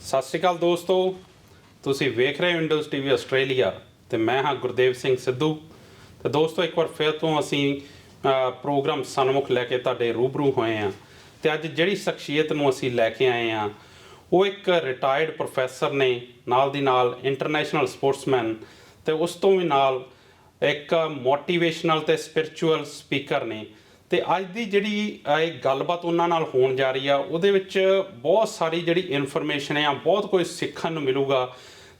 ਸਤਿ ਸ਼੍ਰੀ ਅਕਾਲ ਦੋਸਤੋ, ਤੁਸੀਂ ਵੇਖ ਰਹੇ ਹੋ ਵਿੰਡੋਜ਼ ਟੀਵੀ ਆਸਟ੍ਰੇਲੀਆ ਤੇ ਮੈਂ ਹਾਂ ਗੁਰਦੇਵ ਸਿੰਘ ਸਿੱਧੂ। ਤੇ ਦੋਸਤੋ, ਇੱਕ ਵਾਰ ਫਿਰ ਤੋਂ ਅਸੀਂ ਪ੍ਰੋਗਰਾਮ ਸਨਮੁਖ ਲੈ ਕੇ ਤੁਹਾਡੇ ਰੂਬਰੂ ਹੋਏ ਹਾਂ। ਤੇ ਅੱਜ ਜਿਹੜੀ ਸ਼ਖਸੀਅਤ ਨੂੰ ਅਸੀਂ ਲੈ ਕੇ ਆਏ ਹਾਂ ਉਹ ਇੱਕ ਰਿਟਾਇਰਡ ਪ੍ਰੋਫੈਸਰ ਨੇ, ਨਾਲ ਦੀ ਨਾਲ ਇੰਟਰਨੈਸ਼ਨਲ ਸਪੋਰਟਸਮੈਨ, ਤੇ ਉਸ ਤੋਂ ਵੀ ਨਾਲ ਇੱਕ ਮੋਟੀਵੇਸ਼ਨਲ ਤੇ ਸਪਿਰਿਚੁਅਲ ਸਪੀਕਰ ਨੇ। ਤੇ ਅੱਜ ਦੀ ਜਿਹੜੀ ਇਹ ਗੱਲਬਾਤ ਉਹਨਾਂ ਨਾਲ ਹੋਣ ਜਾ ਰਹੀ ਆ, ਉਹਦੇ ਵਿੱਚ ਬਹੁਤ ਸਾਰੀ ਜਿਹੜੀ ਇਨਫੋਰਮੇਸ਼ਨ ਆ, ਬਹੁਤ ਕੁਝ ਸਿੱਖਣ ਨੂੰ ਮਿਲੂਗਾ।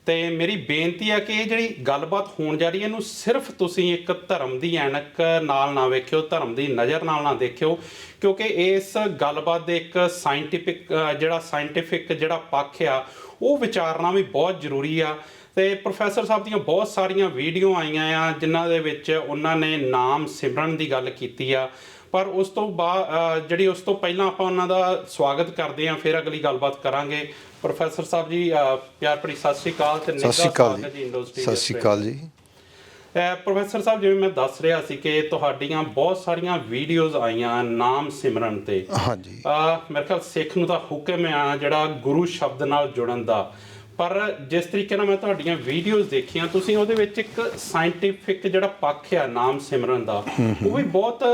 ਤੇ ਮੇਰੀ ਬੇਨਤੀ ਹੈ ਕਿ ਇਹ ਜਿਹੜੀ ਗੱਲਬਾਤ ਹੋਣ ਜਾ ਰਹੀ ਹੈ, ਇਹਨੂੰ ਸਿਰਫ ਤੁਸੀਂ ਇੱਕ ਧਰਮ ਦੀ ਐਨਕ ਨਾਲ ਨਾ ਵੇਖਿਓ, ਧਰਮ ਦੀ ਨਜ਼ਰ ਨਾਲ ਨਾ ਦੇਖਿਓ, ਕਿਉਂਕਿ ਇਸ ਗੱਲਬਾਤ ਦੇ ਇੱਕ ਸਾਇੰਟੀਫਿਕ ਜਿਹੜਾ ਪੱਖ ਆ ਉਹ ਵਿਚਾਰਨਾ ਵੀ ਬਹੁਤ ਜ਼ਰੂਰੀ ਆ। ਤੇ ਪ੍ਰੋਫੈਸਰ ਸਾਹਿਬ ਦੀਆਂ ਬਹੁਤ ਸਾਰੀਆਂ ਵੀਡੀਓ ਆਈਆਂ ਆ ਜਿਨ੍ਹਾਂ ਦੇ ਵਿੱਚ ਉਹਨਾਂ ਨੇ ਨਾਮ ਸਿਮਰਨ ਦੀ ਗੱਲ ਕੀਤੀ ਆ। ਪਰ ਉਸ ਤੋਂ ਉਸ ਤੋਂ ਪਹਿਲਾਂ ਆਪਾਂ ਉਹਨਾਂ ਦਾ ਸਵਾਗਤ ਕਰਦੇ ਹਾਂ, ਫਿਰ ਅਗਲੀ ਗੱਲਬਾਤ ਕਰਾਂਗੇ। ਪ੍ਰੋਫੈਸਰ ਸਾਹਿਬ ਜੀ, ਪਿਆਰ ਭਰੀ ਸਤਿ ਸ਼੍ਰੀ ਅਕਾਲ ਤੇ ਸਤਿ ਸ਼੍ਰੀ ਅਕਾਲ ਜੀ। ਪ੍ਰੋਫੈਸਰ ਸਾਹਿਬ, ਜਿਵੇਂ ਮੈਂ ਦੱਸ ਰਿਹਾ ਸੀ ਕਿ ਤੁਹਾਡੀਆਂ ਬਹੁਤ ਸਾਰੀਆਂ ਵੀਡੀਓਜ਼ ਆਈਆਂ ਨਾਮ ਸਿਮਰਨ ਤੇ। ਹਾਂਜੀ, ਮੇਰੇ ਖਿਆਲ ਸਿੱਖ ਨੂੰ ਤਾਂ ਹੁਕਮ ਆ ਜਿਹੜਾ ਗੁਰੂ ਸ਼ਬਦ ਨਾਲ ਜੁੜਨ ਦਾ। ਪਰ ਜਿਸ ਤਰੀਕੇ ਨਾਲ ਮੈਂ ਤੁਹਾਡੀਆਂ ਵੀਡੀਓਜ਼ ਦੇਖੀਆਂ, ਤੁਸੀਂ ਉਹਦੇ ਵਿੱਚ ਇੱਕ ਸਾਇੰਟੀਫਿਕ ਜਿਹੜਾ ਪੱਖ ਆ ਨਾਮ ਸਿਮਰਨ ਦਾ, ਉਹ ਵੀ ਬਹੁਤ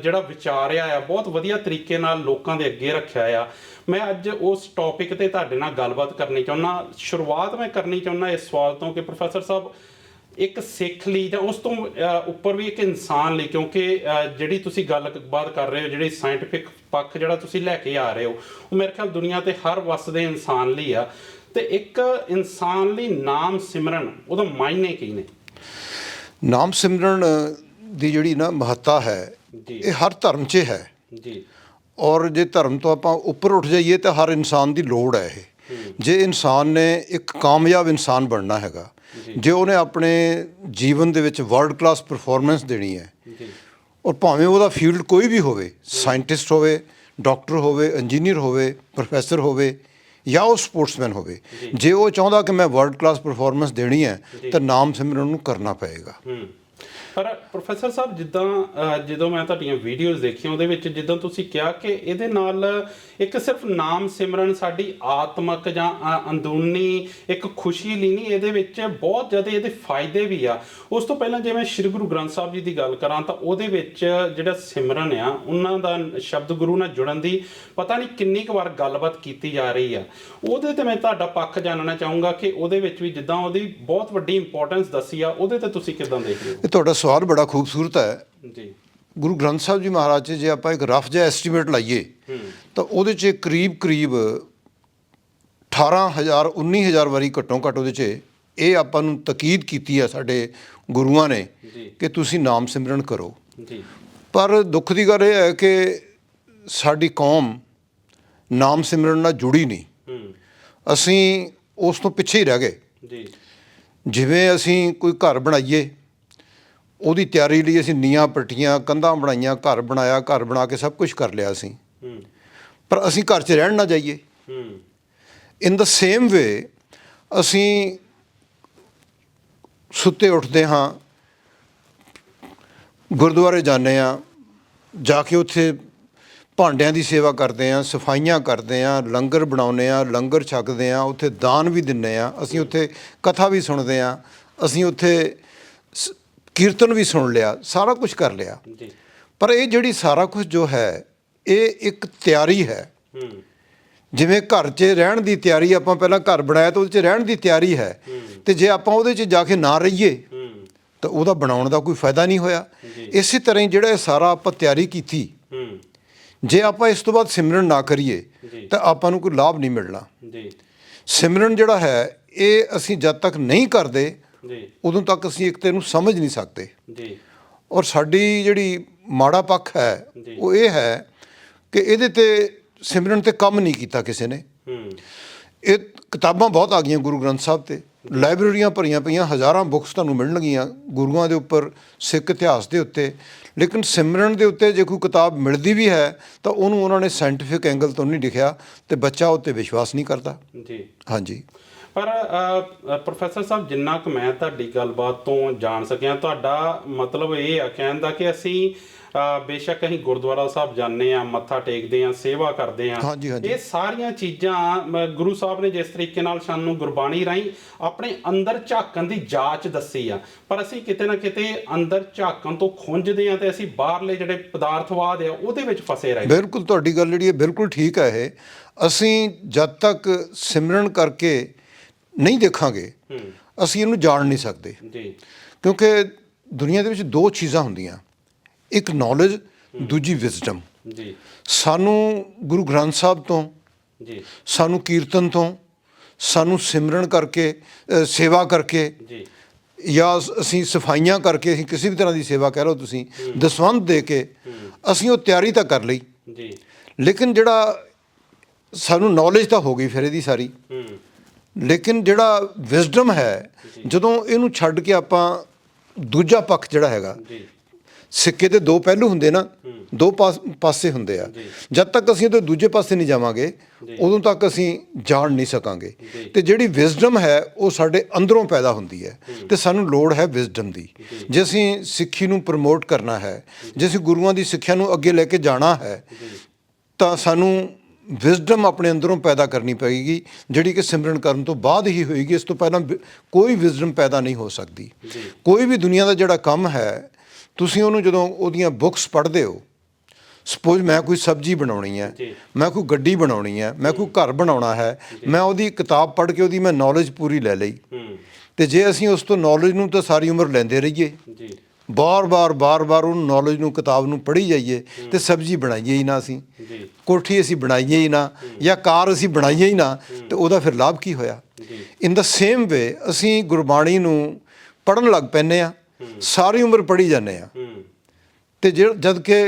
ਜਿਹੜਾ ਵਿਚਾਰਿਆ ਆ, ਬਹੁਤ ਵਧੀਆ ਤਰੀਕੇ ਨਾਲ ਲੋਕਾਂ ਦੇ ਅੱਗੇ ਰੱਖਿਆ ਆ। ਮੈਂ ਅੱਜ ਉਸ ਟੌਪਿਕ ਤੇ ਤੁਹਾਡੇ ਨਾਲ ਗੱਲਬਾਤ ਕਰਨੀ ਚਾਹੁੰਦਾ। ਸ਼ੁਰੂਆਤ ਮੈਂ ਕਰਨੀ ਚਾਹੁੰਦਾ ਇਸ ਸਵਾਲ ਤੋਂ ਕਿ ਪ੍ਰੋਫੈਸਰ ਸਾਹਿਬ, ਇੱਕ ਸਿੱਖ ਲਈ ਜਾਂ ਉਸ ਤੋਂ ਉੱਪਰ ਵੀ ਇੱਕ ਇਨਸਾਨ ਲਈ, ਕਿਉਂਕਿ ਜਿਹੜੀ ਤੁਸੀਂ ਗੱਲਬਾਤ ਕਰ ਰਹੇ ਹੋ, ਜਿਹੜੀ ਸਾਇੰਟੀਫਿਕ ਪੱਖ ਜਿਹੜਾ ਤੁਸੀਂ ਲੈ ਕੇ ਆ ਰਹੇ ਹੋ, ਉਹ ਮੇਰੇ ਖਿਆਲ ਦੁਨੀਆ ਤੇ ਹਰ ਵਸਦੇ ਇਨਸਾਨ ਲਈ ਆ। ਤੇ ਇੱਕ ਇਨਸਾਨ ਲਈ ਨਾਮ ਸਿਮਰਨ, ਉਹਦਾ ਮਾਇਨੇ ਕੀ ਨੇ? ਨਾਮ ਸਿਮਰਨ ਦੀ ਜਿਹੜੀ ਨਾ ਮਹੱਤਤਾ ਹੈ, ਇਹ ਹਰ ਧਰਮ 'ਚ ਹੈ ਜੀ। ਔਰ ਜੇ ਧਰਮ ਤੋਂ ਆਪਾਂ ਉੱਪਰ ਉੱਠ ਜਾਈਏ ਤਾਂ ਹਰ ਇਨਸਾਨ ਦੀ ਲੋੜ ਹੈ ਇਹ। ਜੇ ਇਨਸਾਨ ਨੇ ਇੱਕ ਕਾਮਯਾਬ ਇਨਸਾਨ ਬਣਨਾ ਹੈਗਾ, ਜੇ ਉਹਨੇ ਆਪਣੇ ਜੀਵਨ ਦੇ ਵਿੱਚ ਵਰਲਡ ਕਲਾਸ ਪਰਫਾਰਮੈਂਸ ਦੇਣੀ ਹੈ, ਔਰ ਭਾਵੇਂ ਉਹਦਾ ਫੀਲਡ ਕੋਈ ਵੀ ਹੋਵੇ, ਸਾਇੰਟਿਸਟ ਹੋਵੇ, ਡਾਕਟਰ ਹੋਵੇ, ਇੰਜੀਨੀਅਰ ਹੋਵੇ, ਪ੍ਰੋਫੈਸਰ ਹੋਵੇ, ਜਾਂ ਉਹ ਸਪੋਰਟਸਮੈਨ ਹੋਵੇ, ਜੇ ਉਹ ਚਾਹੁੰਦਾ ਕਿ ਮੈਂ ਵਰਲਡ ਕਲਾਸ ਪਰਫਾਰਮੈਂਸ ਦੇਣੀ ਹੈ ਤਾਂ ਨਾਮ ਸਿਮਰਨ ਨੂੰ ਕਰਨਾ ਪਏਗਾ। ਪਰ ਪ੍ਰੋਫੈਸਰ ਸਾਹਿਬ, ਜਦੋਂ ਮੈਂ ਤੁਹਾਡੀਆਂ ਵੀਡੀਓਜ਼ ਦੇਖੀਆਂ, ਉਹਦੇ ਵਿੱਚ ਜਿੱਦਾਂ ਤੁਸੀਂ ਕਿਹਾ ਕਿ ਇਹਦੇ ਨਾਲ ਇੱਕ ਸਿਰਫ ਨਾਮ ਸਿਮਰਨ ਸਾਡੀ ਆਤਮਕ ਜਾਂ ਅੰਦਰੂਨੀ ਇੱਕ ਖੁਸ਼ੀ ਲਈ ਨਹੀਂ, ਇਹਦੇ ਵਿੱਚ ਬਹੁਤ ਜ਼ਿਆਦਾ ਇਹਦੇ ਫਾਇਦੇ ਵੀ ਆ। ਉਸ ਤੋਂ ਪਹਿਲਾਂ ਜੇ ਮੈਂ ਸ਼੍ਰੀ ਗੁਰੂ ਗ੍ਰੰਥ ਸਾਹਿਬ ਜੀ ਦੀ ਗੱਲ ਕਰਾਂ ਤਾਂ ਉਹਦੇ ਵਿੱਚ ਜਿਹੜਾ ਸਿਮਰਨ ਆ, ਉਹਨਾਂ ਦਾ ਸ਼ਬਦ ਗੁਰੂ ਨਾਲ ਜੁੜਨ ਦੀ ਪਤਾ ਨਹੀਂ ਕਿੰਨੀ ਕੁ ਵਾਰ ਗੱਲਬਾਤ ਕੀਤੀ ਜਾ ਰਹੀ ਆ। ਉਹਦੇ ਤੇ ਮੈਂ ਤੁਹਾਡਾ ਪੱਖ ਜਾਣਨਾ ਚਾਹੂੰਗਾ ਕਿ ਉਹਦੇ ਵਿੱਚ ਵੀ ਜਿੱਦਾਂ ਉਹਦੀ ਬਹੁਤ ਵੱਡੀ ਇੰਪੋਰਟੈਂਸ ਦੱਸੀ ਆ, ਉਹਦੇ ਤੇ ਤੁਸੀਂ ਕਿੱਦਾਂ ਦੇਖਦੇ ਹੋ? ਤੁਹਾਡਾ ਸਵਾਲ ਬੜਾ ਖੂਬਸੂਰਤ ਹੈ ਜੀ। ਗੁਰੂ ਗ੍ਰੰਥ ਸਾਹਿਬ ਜੀ ਮਹਾਰਾਜ 'ਚ ਜੇ ਆਪਾਂ ਇੱਕ ਰਫ ਜਿਹਾ ਐਸਟੀਮੇਟ ਲਾਈਏ ਤਾਂ ਉਹਦੇ 'ਚ ਕਰੀਬ 18,000 19,000 ਵਾਰੀ ਘੱਟੋ ਘੱਟ ਉਹਦੇ 'ਚ ਇਹ ਆਪਾਂ ਨੂੰ ਤਾਕੀਦ ਕੀਤੀ ਹੈ ਸਾਡੇ ਗੁਰੂਆਂ ਨੇ ਕਿ ਤੁਸੀਂ ਨਾਮ ਸਿਮਰਨ ਕਰੋ। ਪਰ ਦੁੱਖ ਦੀ ਗੱਲ ਇਹ ਹੈ ਕਿ ਸਾਡੀ ਕੌਮ ਨਾਮ ਸਿਮਰਨ ਨਾਲ ਜੁੜੀ ਨਹੀਂ, ਅਸੀਂ ਉਸ ਤੋਂ ਪਿੱਛੇ ਹੀ ਰਹਿ ਗਏ। ਜਿਵੇਂ ਅਸੀਂ ਕੋਈ ਘਰ ਬਣਾਈਏ, ਉਹਦੀ ਤਿਆਰੀ ਲਈ ਅਸੀਂ ਨੀਆਂ ਪੱਟੀਆਂ, ਕੰਧਾਂ ਬਣਾਈਆਂ, ਘਰ ਬਣਾਇਆ, ਘਰ ਬਣਾ ਕੇ ਸਭ ਕੁਝ ਕਰ ਲਿਆ ਅਸੀਂ, ਪਰ ਅਸੀਂ ਘਰ 'ਚ ਰਹਿਣ ਨਾ ਜਾਈਏ। ਇਨ ਦਾ ਸੇਮ ਵੇ ਅਸੀਂ ਸੁੱਤੇ ਉੱਠਦੇ ਹਾਂ, ਗੁਰਦੁਆਰੇ ਜਾਂਦੇ ਹਾਂ, ਜਾ ਕੇ ਉੱਥੇ ਭਾਂਡਿਆਂ ਦੀ ਸੇਵਾ ਕਰਦੇ ਹਾਂ, ਸਫਾਈਆਂ ਕਰਦੇ ਹਾਂ, ਲੰਗਰ ਬਣਾਉਂਦੇ ਹਾਂ, ਲੰਗਰ ਛਕਦੇ ਹਾਂ, ਉੱਥੇ ਦਾਨ ਵੀ ਦਿੰਦੇ ਹਾਂ, ਅਸੀਂ ਉੱਥੇ ਕਥਾ ਵੀ ਸੁਣਦੇ ਹਾਂ, ਅਸੀਂ ਉੱਥੇ ਕੀਰਤਨ ਵੀ ਸੁਣ ਲਿਆ, ਸਾਰਾ ਕੁਝ ਕਰ ਲਿਆ। ਪਰ ਇਹ ਜਿਹੜੀ ਸਾਰਾ ਕੁਝ ਜੋ ਹੈ, ਇਹ ਇੱਕ ਤਿਆਰੀ ਹੈ। ਜਿਵੇਂ ਘਰ 'ਚ ਰਹਿਣ ਦੀ ਤਿਆਰੀ, ਆਪਾਂ ਪਹਿਲਾਂ ਘਰ ਬਣਾਇਆ ਤਾਂ ਉਹਦੇ 'ਚ ਰਹਿਣ ਦੀ ਤਿਆਰੀ ਹੈ, ਅਤੇ ਜੇ ਆਪਾਂ ਉਹਦੇ 'ਚ ਜਾ ਕੇ ਨਾ ਰਹੀਏ ਤਾਂ ਉਹਦਾ ਬਣਾਉਣ ਦਾ ਕੋਈ ਫਾਇਦਾ ਨਹੀਂ ਹੋਇਆ। ਇਸੇ ਤਰ੍ਹਾਂ ਹੀ ਜਿਹੜਾ ਇਹ ਸਾਰਾ ਆਪਾਂ ਤਿਆਰੀ ਕੀਤੀ, ਜੇ ਆਪਾਂ ਇਸ ਤੋਂ ਬਾਅਦ ਸਿਮਰਨ ਨਾ ਕਰੀਏ ਤਾਂ ਆਪਾਂ ਨੂੰ ਕੋਈ ਲਾਭ ਨਹੀਂ ਮਿਲਣਾ। ਸਿਮਰਨ ਜਿਹੜਾ ਹੈ, ਇਹ ਅਸੀਂ ਜਦ ਤੱਕ ਨਹੀਂ ਕਰਦੇ ਉਦੋਂ ਤੱਕ ਅਸੀਂ ਇੱਕ ਤਾਂ ਇਹਨੂੰ ਸਮਝ ਨਹੀਂ ਸਕਦੇ। ਔਰ ਸਾਡੀ ਜਿਹੜੀ ਮਾੜਾ ਪੱਖ ਹੈ ਉਹ ਇਹ ਹੈ ਕਿ ਇਹਦੇ 'ਤੇ ਸਿਮਰਨ 'ਤੇ ਕੰਮ ਨਹੀਂ ਕੀਤਾ ਕਿਸੇ ਨੇ। ਇਹ ਕਿਤਾਬਾਂ ਬਹੁਤ ਆ ਗਈਆਂ ਗੁਰੂ ਗ੍ਰੰਥ ਸਾਹਿਬ 'ਤੇ, ਲਾਇਬ੍ਰੇਰੀਆਂ ਭਰੀਆਂ ਪਈਆਂ, ਹਜ਼ਾਰਾਂ ਬੁੱਕਸ ਤੁਹਾਨੂੰ ਮਿਲਣਗੀਆਂ ਗੁਰੂਆਂ ਦੇ ਉੱਪਰ, ਸਿੱਖ ਇਤਿਹਾਸ ਦੇ ਉੱਤੇ, ਲੇਕਿਨ ਸਿਮਰਨ ਦੇ ਉੱਤੇ ਜੇ ਕੋਈ ਕਿਤਾਬ ਮਿਲਦੀ ਵੀ ਹੈ ਤਾਂ ਉਹਨੂੰ ਉਹਨਾਂ ਨੇ ਸਾਇੰਟੀਫਿਕ ਐਂਗਲ ਤੋਂ ਨਹੀਂ ਲਿਖਿਆ ਅਤੇ ਬੱਚਾ ਉਹ 'ਤੇ ਵਿਸ਼ਵਾਸ ਨਹੀਂ ਕਰਦਾ। ਹਾਂਜੀ। ਪਰ ਪ੍ਰੋਫੈਸਰ ਸਾਹਿਬ, ਜਿੰਨਾ ਕੁ ਮੈਂ ਤੁਹਾਡੀ ਗੱਲਬਾਤ ਤੋਂ ਜਾਣ ਸਕਿਆ, ਤੁਹਾਡਾ ਮਤਲਬ ਇਹ ਆ ਕਹਿਣ ਦਾ ਕਿ ਅਸੀਂ ਬੇਸ਼ੱਕ ਅਸੀਂ ਗੁਰਦੁਆਰਾ ਸਾਹਿਬ ਜਾਂਦੇ ਆ, ਮੱਥਾ ਟੇਕਦੇ ਆ, ਸੇਵਾ ਕਰਦੇ ਆ, ਹਾਂਜੀ, ਹਾਂਜੀ। ਇਹ ਸਾਰੀਆਂ ਚੀਜ਼ਾਂ ਗੁਰੂ ਸਾਹਿਬ ਨੇ ਜਿਸ ਤਰੀਕੇ ਨਾਲ ਸਾਨੂੰ ਗੁਰਬਾਣੀ ਰਾਹੀਂ ਆਪਣੇ ਅੰਦਰ ਝਾਕਣ ਦੀ ਜਾਚ ਦੱਸੀ ਆ, ਪਰ ਅਸੀਂ ਕਿਤੇ ਨਾ ਕਿਤੇ ਅੰਦਰ ਝਾਕਣ ਤੋਂ ਖੁੰਝਦੇ ਆ ਤੇ ਅਸੀਂ ਬਾਹਰਲੇ ਜਿਹੜੇ ਪਦਾਰਥਵਾਦ ਆ ਉਹਦੇ ਵਿੱਚ ਫਸੇ ਰਹੇ। ਬਿਲਕੁਲ ਤੁਹਾਡੀ ਗੱਲ ਜਿਹੜੀ ਹੈ ਬਿਲਕੁਲ ਠੀਕ ਹੈ। ਇਹ ਅਸੀਂ ਜਦ ਤੱਕ ਸਿਮਰਨ ਕਰਕੇ ਨਹੀਂ ਦੇਖਾਂਗੇ ਅਸੀਂ ਇਹਨੂੰ ਜਾਣ ਨਹੀਂ ਸਕਦੇ ਜੀ। ਕਿਉਂਕਿ ਦੁਨੀਆ ਦੇ ਵਿੱਚ ਦੋ ਚੀਜ਼ਾਂ ਹੁੰਦੀਆਂ, ਇੱਕ ਨੌਲੇਜ, ਦੂਜੀ ਵਿਜ਼ਡਮ। ਜੀ। ਸਾਨੂੰ ਗੁਰੂ ਗ੍ਰੰਥ ਸਾਹਿਬ ਤੋਂ, ਜੀ, ਸਾਨੂੰ ਕੀਰਤਨ ਤੋਂ, ਸਾਨੂੰ ਸਿਮਰਨ ਕਰਕੇ, ਸੇਵਾ ਕਰਕੇ, ਜੀ, ਜਾਂ ਅਸੀਂ ਸਫਾਈਆਂ ਕਰਕੇ, ਅਸੀਂ ਕਿਸੇ ਵੀ ਤਰ੍ਹਾਂ ਦੀ ਸੇਵਾ ਕਹਿ ਲਓ ਤੁਸੀਂ, ਦਸਵੰਧ ਦੇ ਕੇ ਅਸੀਂ ਉਹ ਤਿਆਰੀ ਤਾਂ ਕਰ ਲਈ, ਜੀ, ਲੇਕਿਨ ਜਿਹੜਾ ਸਾਨੂੰ ਨੌਲੇਜ ਤਾਂ ਹੋ ਗਈ ਫਿਰ ਇਹਦੀ ਸਾਰੀ, ਲੇਕਿਨ ਜਿਹੜਾ ਵਿਜ਼ਡਮ ਹੈ, ਜਦੋਂ ਇਹਨੂੰ ਛੱਡ ਕੇ ਆਪਾਂ ਦੂਜਾ ਪੱਖ ਜਿਹੜਾ ਹੈਗਾ, ਜੀ, ਸਿੱਕੇ ਦੇ ਦੋ ਪਹਿਲੂ ਹੁੰਦੇ ਨਾ, ਦੋ ਪਾਸੇ ਹੁੰਦੇ ਆ, ਜਦ ਤੱਕ ਅਸੀਂ ਉਹਦੇ ਦੂਜੇ ਪਾਸੇ ਨਹੀਂ ਜਾਵਾਂਗੇ ਉਦੋਂ ਤੱਕ ਅਸੀਂ ਜਾਣ ਨਹੀਂ ਸਕਾਂਗੇ। ਤੇ ਜਿਹੜੀ ਵਿਜ਼ਡਮ ਹੈ ਉਹ ਸਾਡੇ ਅੰਦਰੋਂ ਪੈਦਾ ਹੁੰਦੀ ਹੈ ਤੇ ਸਾਨੂੰ ਲੋੜ ਹੈ ਵਿਜ਼ਡਮ ਦੀ। ਜੇ ਅਸੀਂ ਸਿੱਖੀ ਨੂੰ ਪ੍ਰਮੋਟ ਕਰਨਾ ਹੈ, ਜੇ ਅਸੀਂ ਗੁਰੂਆਂ ਦੀ ਸਿੱਖਿਆ ਨੂੰ ਅੱਗੇ ਲੈ ਕੇ ਜਾਣਾ ਹੈ, ਤਾਂ ਸਾਨੂੰ ਵਿਜ਼ਡਮ ਆਪਣੇ ਅੰਦਰੋਂ ਪੈਦਾ ਕਰਨੀ ਪਵੇਗੀ, ਜਿਹੜੀ ਕਿ ਸਿਮਰਨ ਕਰਨ ਤੋਂ ਬਾਅਦ ਹੀ ਹੋਏਗੀ। ਇਸ ਤੋਂ ਪਹਿਲਾਂ ਕੋਈ ਵਿਜ਼ਡਮ ਪੈਦਾ ਨਹੀਂ ਹੋ ਸਕਦੀ। ਕੋਈ ਵੀ ਦੁਨੀਆ ਦਾ ਜਿਹੜਾ ਕੰਮ ਹੈ, ਤੁਸੀਂ ਉਹਨੂੰ ਜਦੋਂ ਉਹਦੀਆਂ ਬੁੱਕਸ ਪੜ੍ਹਦੇ ਹੋ, ਸਪੋਜ਼ ਮੈਂ ਕੋਈ ਸਬਜ਼ੀ ਬਣਾਉਣੀ ਹੈ, ਮੈਂ ਕੋਈ ਗੱਡੀ ਬਣਾਉਣੀ ਹੈ, ਮੈਂ ਕੋਈ ਘਰ ਬਣਾਉਣਾ ਹੈ, ਮੈਂ ਉਹਦੀ ਕਿਤਾਬ ਪੜ੍ਹ ਕੇ ਉਹਦੀ ਮੈਂ ਨੌਲੇਜ ਪੂਰੀ ਲੈ ਲਈ, ਤੇ ਜੇ ਅਸੀਂ ਉਸ ਤੋਂ ਨੌਲੇਜ ਨੂੰ ਤਾਂ ਸਾਰੀ ਉਮਰ ਲੈਂਦੇ ਰਹੀਏ, ਬਾਰ-ਬਾਰ ਉਹਨੂੰ ਨੌਲੇਜ ਨੂੰ, ਕਿਤਾਬ ਨੂੰ ਪੜ੍ਹੀ ਜਾਈਏ, ਤੇ ਸਬਜ਼ੀ ਬਣਾਈਏ ਹੀ ਨਾ, ਅਸੀਂ ਕੋਠੀ ਅਸੀਂ ਬਣਾਈਏ ਹੀ ਨਾ, ਜਾਂ ਕਾਰ ਅਸੀਂ ਬਣਾਈਏ ਹੀ ਨਾ, ਤੇ ਉਹਦਾ ਫਿਰ ਲਾਭ ਕੀ ਹੋਇਆ? ਇਨ ਦਾ ਸੇਮ ਵੇ ਅਸੀਂ ਗੁਰਬਾਣੀ ਨੂੰ ਪੜ੍ਹਨ ਲੱਗ ਪੈਂਦੇ ਹਾਂ, ਸਾਰੀ ਉਮਰ ਪੜ੍ਹੀ ਜਾਂਦੇ ਹਾਂ, ਤੇ ਜਦ ਕਿ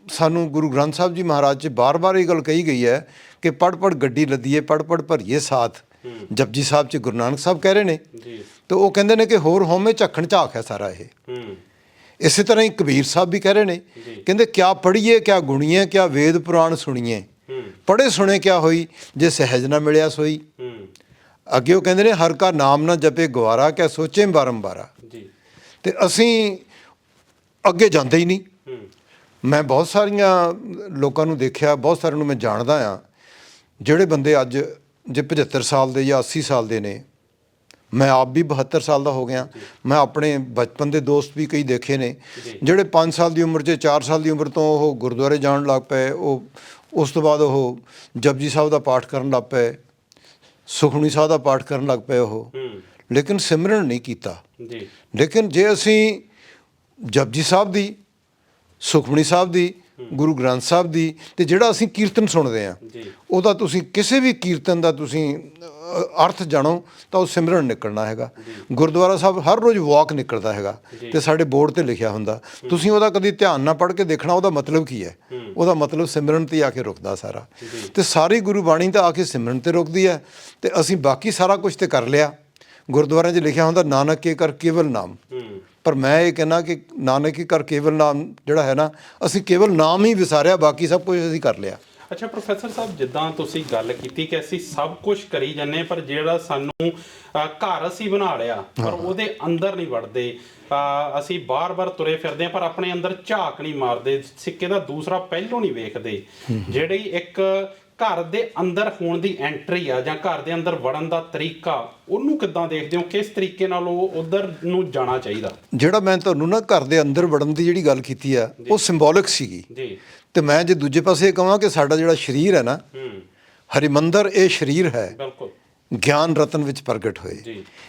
ਸਾਨੂੰ ਗੁਰੂ ਗ੍ਰੰਥ ਸਾਹਿਬ ਜੀ ਮਹਾਰਾਜ 'ਚ ਬਾਰ-ਬਾਰ ਇਹ ਗੱਲ ਕਹੀ ਗਈ ਹੈ ਕਿ ਪੜ੍ਹ ਗੱਡੀ ਲੱਦੀਏ, ਪੜ੍ਹ ਭਰੀਏ ਸਾਥ। ਜਪਜੀ ਸਾਹਿਬ 'ਚ ਗੁਰੂ ਨਾਨਕ ਸਾਹਿਬ ਕਹਿ ਰਹੇ ਨੇ, ਤੇ ਉਹ ਕਹਿੰਦੇ ਨੇ ਕਿ ਹੋਰ ਹਉਮੈ ਝੱਖਣ ਝਾਕ ਹੈ ਸਾਰਾ ਇਹ। ਇਸੇ ਤਰ੍ਹਾਂ ਹੀ ਕਬੀਰ ਸਾਹਿਬ ਵੀ ਕਹਿ ਰਹੇ ਨੇ, ਕਹਿੰਦੇ ਕਿਆ ਪੜ੍ਹੀਏ ਕਿਆ ਗੁਣੀਏ, ਕਿਆ ਵੇਦ ਪੁਰਾਣ ਸੁਣੀਏ, ਪੜ੍ਹੇ ਸੁਣੇ ਕਿਆ ਹੋਈ, ਜੇ ਸਹਿਜ ਨਾ ਮਿਲਿਆ ਸੋਈ। ਅੱਗੇ ਉਹ ਕਹਿੰਦੇ ਨੇ ਹਰ ਕਾ ਨਾਮ ਨਾ ਜਪੇ ਗਵਾਰਾ, ਕਿਆ ਸੋਚੇ ਬਾਰੰਬਾਰਾ। ਤੇ ਅਸੀਂ ਅੱਗੇ ਜਾਂਦੇ ਹੀ ਨਹੀਂ। ਮੈਂ ਬਹੁਤ ਸਾਰੀਆਂ ਲੋਕਾਂ ਨੂੰ ਦੇਖਿਆ, ਬਹੁਤ ਸਾਰਿਆਂ ਨੂੰ ਮੈਂ ਜਾਣਦਾ ਹਾਂ, ਜਿਹੜੇ ਬੰਦੇ ਅੱਜ ਜੇ 75 ਸਾਲ ਦੇ ਜਾਂ 80 ਸਾਲ ਦੇ ਨੇ, ਮੈਂ ਆਪ ਵੀ 72 ਸਾਲ ਦਾ ਹੋ ਗਿਆ, ਮੈਂ ਆਪਣੇ ਬਚਪਨ ਦੇ ਦੋਸਤ ਵੀ ਕਈ ਦੇਖੇ ਨੇ, ਜਿਹੜੇ 5 ਸਾਲ ਦੀ ਉਮਰ 'ਚ, 4 ਸਾਲ ਦੀ ਉਮਰ ਤੋਂ ਉਹ ਗੁਰਦੁਆਰੇ ਜਾਣ ਲੱਗ ਪਏ, ਉਹ ਉਸ ਤੋਂ ਬਾਅਦ ਉਹ ਜਪਜੀ ਸਾਹਿਬ ਦਾ ਪਾਠ ਕਰਨ ਲੱਗ ਪਏ, ਸੁਖਮਨੀ ਸਾਹਿਬ ਦਾ ਪਾਠ ਕਰਨ ਲੱਗ ਪਏ ਉਹ, ਲੇਕਿਨ ਸਿਮਰਨ ਨਹੀਂ ਕੀਤਾ। ਲੇਕਿਨ ਜੇ ਅਸੀਂ ਜਪਜੀ ਸਾਹਿਬ ਦੀ, ਸੁਖਮਨੀ ਸਾਹਿਬ ਦੀ, ਗੁਰੂ ਗ੍ਰੰਥ ਸਾਹਿਬ ਦੀ, ਤੇ ਜਿਹੜਾ ਅਸੀਂ ਕੀਰਤਨ ਸੁਣਦੇ ਹਾਂ, ਉਹਦਾ ਤੁਸੀਂ ਕਿਸੇ ਵੀ ਕੀਰਤਨ ਦਾ ਤੁਸੀਂ ਅਰਥ ਜਾਣੋ ਤਾਂ ਉਹ ਸਿਮਰਨ ਨਿਕਲਣਾ ਹੈਗਾ। ਗੁਰਦੁਆਰਾ ਸਾਹਿਬ ਹਰ ਰੋਜ਼ ਵਾਕ ਨਿਕਲਦਾ ਹੈਗਾ, ਤੇ ਸਾਡੇ ਬੋਰਡ 'ਤੇ ਲਿਖਿਆ ਹੁੰਦਾ, ਤੁਸੀਂ ਉਹਦਾ ਕਦੀ ਧਿਆਨ ਨਾਲ ਪੜ੍ਹ ਕੇ ਦੇਖਣਾ ਉਹਦਾ ਮਤਲਬ ਕੀ ਹੈ। ਉਹਦਾ ਮਤਲਬ ਸਿਮਰਨ 'ਤੇ ਆ ਕੇ ਰੁਕਦਾ ਸਾਰਾ, ਤੇ ਸਾਰੀ ਗੁਰਬਾਣੀ ਤਾਂ ਆ ਕੇ ਸਿਮਰਨ 'ਤੇ ਰੁਕਦੀ ਹੈ। ਤੇ ਅਸੀਂ ਬਾਕੀ ਸਾਰਾ ਕੁਝ ਤੇ ਕਰ ਲਿਆ, ਗੁਰਦੁਆਰਿਆਂ 'ਚ ਲਿਖਿਆ ਹੁੰਦਾ ਨਾਨਕ ਕੇ ਕਰ ਕੇਵਲ ਨਾਮ, ਪਰ ਮੈਂ ਇਹ ਕਹਿੰਦਾ ਕਿ ਨਾਨਕ ਕੀ ਕਰ ਕੇਵਲ ਨਾਮ ਜਿਹੜਾ ਹੈ ਨਾ, ਅਸੀਂ ਕੇਵਲ ਨਾਮ ਹੀ ਵਿਸਾਰਿਆ, ਬਾਕੀ ਸਭ ਕੁਝ ਅਸੀਂ ਕਰ ਲਿਆ। ਅੱਛਾ ਪ੍ਰੋਫੈਸਰ ਸਾਹਿਬ, ਜਿੱਦਾਂ ਤੁਸੀਂ ਗੱਲ ਕੀਤੀ ਕਿ ਅਸੀਂ ਸਭ ਕੁਝ ਕਰੀ ਜਾਂਦੇ, ਪਰ ਜਿਹੜਾ ਸਾਨੂੰ ਘਰ ਅਸੀਂ ਬਣਾ ਲਿਆ ਪਰ ਉਹਦੇ ਅੰਦਰ ਨਹੀਂ ਵੜਦੇ, ਅਸੀਂ ਬਾਰ-ਬਾਰ ਤੁਰੇ ਫਿਰਦੇ ਹਾਂ ਪਰ ਆਪਣੇ ਅੰਦਰ ਝਾਕ ਨਹੀਂ ਮਾਰਦੇ, ਸਿੱਕੇ ਦਾ ਦੂਸਰਾ ਪਹਿਲੂ ਨਹੀਂ ਵੇਖਦੇ। ਜਿਹੜੀ ਇੱਕ ਘਰ ਦੇ ਅੰਦਰ ਹੋਣ ਦੀ ਐਂਟਰੀ ਆ ਜਾਂ ਘਰ ਦੇ ਅੰਦਰ ਵੜਨ ਦਾ ਤਰੀਕਾ, ਉਹਨੂੰ ਕਿੱਦਾਂ ਦੇਖਦੇ ਹੋ? ਕਿਸ ਤਰੀਕੇ ਨਾਲ ਉਹ ਉਧਰ ਨੂੰ ਜਾਣਾ ਚਾਹੀਦਾ? ਜਿਹੜਾ ਮੈਂ ਤੁਹਾਨੂੰ ਨਾ ਘਰ ਦੇ ਅੰਦਰ ਵੜਨ ਦੀ ਜਿਹੜੀ ਗੱਲ ਕੀਤੀ ਆ, ਉਹ ਸਿੰਬੋਲਿਕ ਸੀਗੀ ਜੀ। ਤੇ ਮੈਂ ਜੇ ਦੂਜੇ ਪਾਸੇ ਇਹ ਕਹਾਂ ਕਿ ਸਾਡਾ ਜਿਹੜਾ ਸਰੀਰ ਹੈ ਨਾ, ਹਰਿਮੰਦਰ ਇਹ ਸਰੀਰ ਹੈ, ਬਿਲਕੁਲ ਗਿਆਨ ਰਤਨ ਵਿੱਚ ਪ੍ਰਗਟ ਹੋਏ।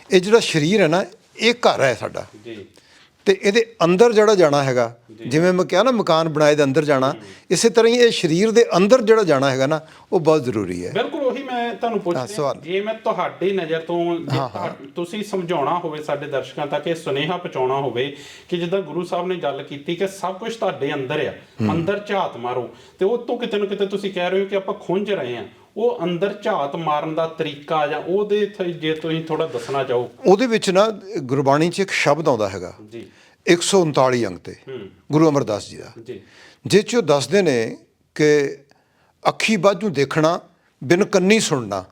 ਇਹ ਜਿਹੜਾ ਸਰੀਰ ਹੈ ਨਾ, ਇਹ ਘਰ ਹੈ ਸਾਡਾ, ਤੇ ਇਹਦੇ ਅੰਦਰ ਜਿਹੜਾ ਜਾਣਾ ਹੈਗਾ, ਜਿਵੇਂ ਮੈਂ ਕਿਹਾ ਨਾ ਮਕਾਨ ਬਣਾਏ ਦੇ ਅੰਦਰ ਜਾਣਾ, ਇਸੇ ਤਰ੍ਹਾਂ ਹੀ ਇਹ ਸਰੀਰ ਦੇ ਅੰਦਰ ਜਿਹੜਾ ਜਾਣਾ ਹੈਗਾ ਨਾ, ਉਹ ਬਹੁਤ ਜ਼ਰੂਰੀ ਹੈ। ਬਿਲਕੁਲ ਉਹੀ ਮੈਂ ਤੁਹਾਨੂੰ ਪੁੱਛ ਰਿਹਾ, ਜੇ ਮੈਂ ਤੁਹਾਡੀ ਨਜ਼ਰ ਤੋਂ ਤੁਸੀਂ ਸਮਝਾਉਣਾ ਹੋਵੇ ਸਾਡੇ ਦਰਸ਼ਕਾਂ ਤੱਕ, ਇਹ ਸੁਨੇਹਾ ਪਹੁੰਚਾਉਣਾ ਹੋਵੇ ਕਿ ਜਿੱਦਾਂ ਗੁਰੂ ਸਾਹਿਬ ਨੇ ਗੱਲ ਕੀਤੀ ਕਿ ਸਭ ਕੁਝ ਤੁਹਾਡੇ ਅੰਦਰ ਆ, ਅੰਦਰ ਝਾਤ ਮਾਰੋ, ਤੇ ਉਹ ਤੋਂ ਕਿਤੇ ਨਾ ਕਿਤੇ ਤੁਸੀਂ ਕਹਿ ਰਹੇ ਹੋ ਕਿ ਆਪਾਂ ਖੁੰਝ ਰਹੇ ਹਾਂ, ਉਹ ਅੰਦਰ ਝਾਤ ਮਾਰਨ ਦਾ ਤਰੀਕਾ ਜਾਂ ਉਹਦੇ ਜੇ ਤੁਸੀਂ ਥੋੜਾ ਦੱਸਣਾ ਚਾਹੋ। ਉਹਦੇ ਵਿੱਚ ਨਾ ਗੁਰਬਾਣੀ 'ਚ ਇੱਕ ਸ਼ਬਦ ਆਉਂਦਾ ਹੈਗਾ ਜੀ, 139 ਅੰਗ ਤੇ, ਗੁਰੂ ਅਮਰਦਾਸ ਜੀ ਦਾ, ਜਿਸ 'ਚ ਉਹ ਦੱਸਦੇ ਨੇ ਕਿ ਅੱਖੀ ਬਾਝੋਂ ਦੇਖਣਾ, ਬਿਨ ਕੰਨੀ ਸੁਣਨਾ,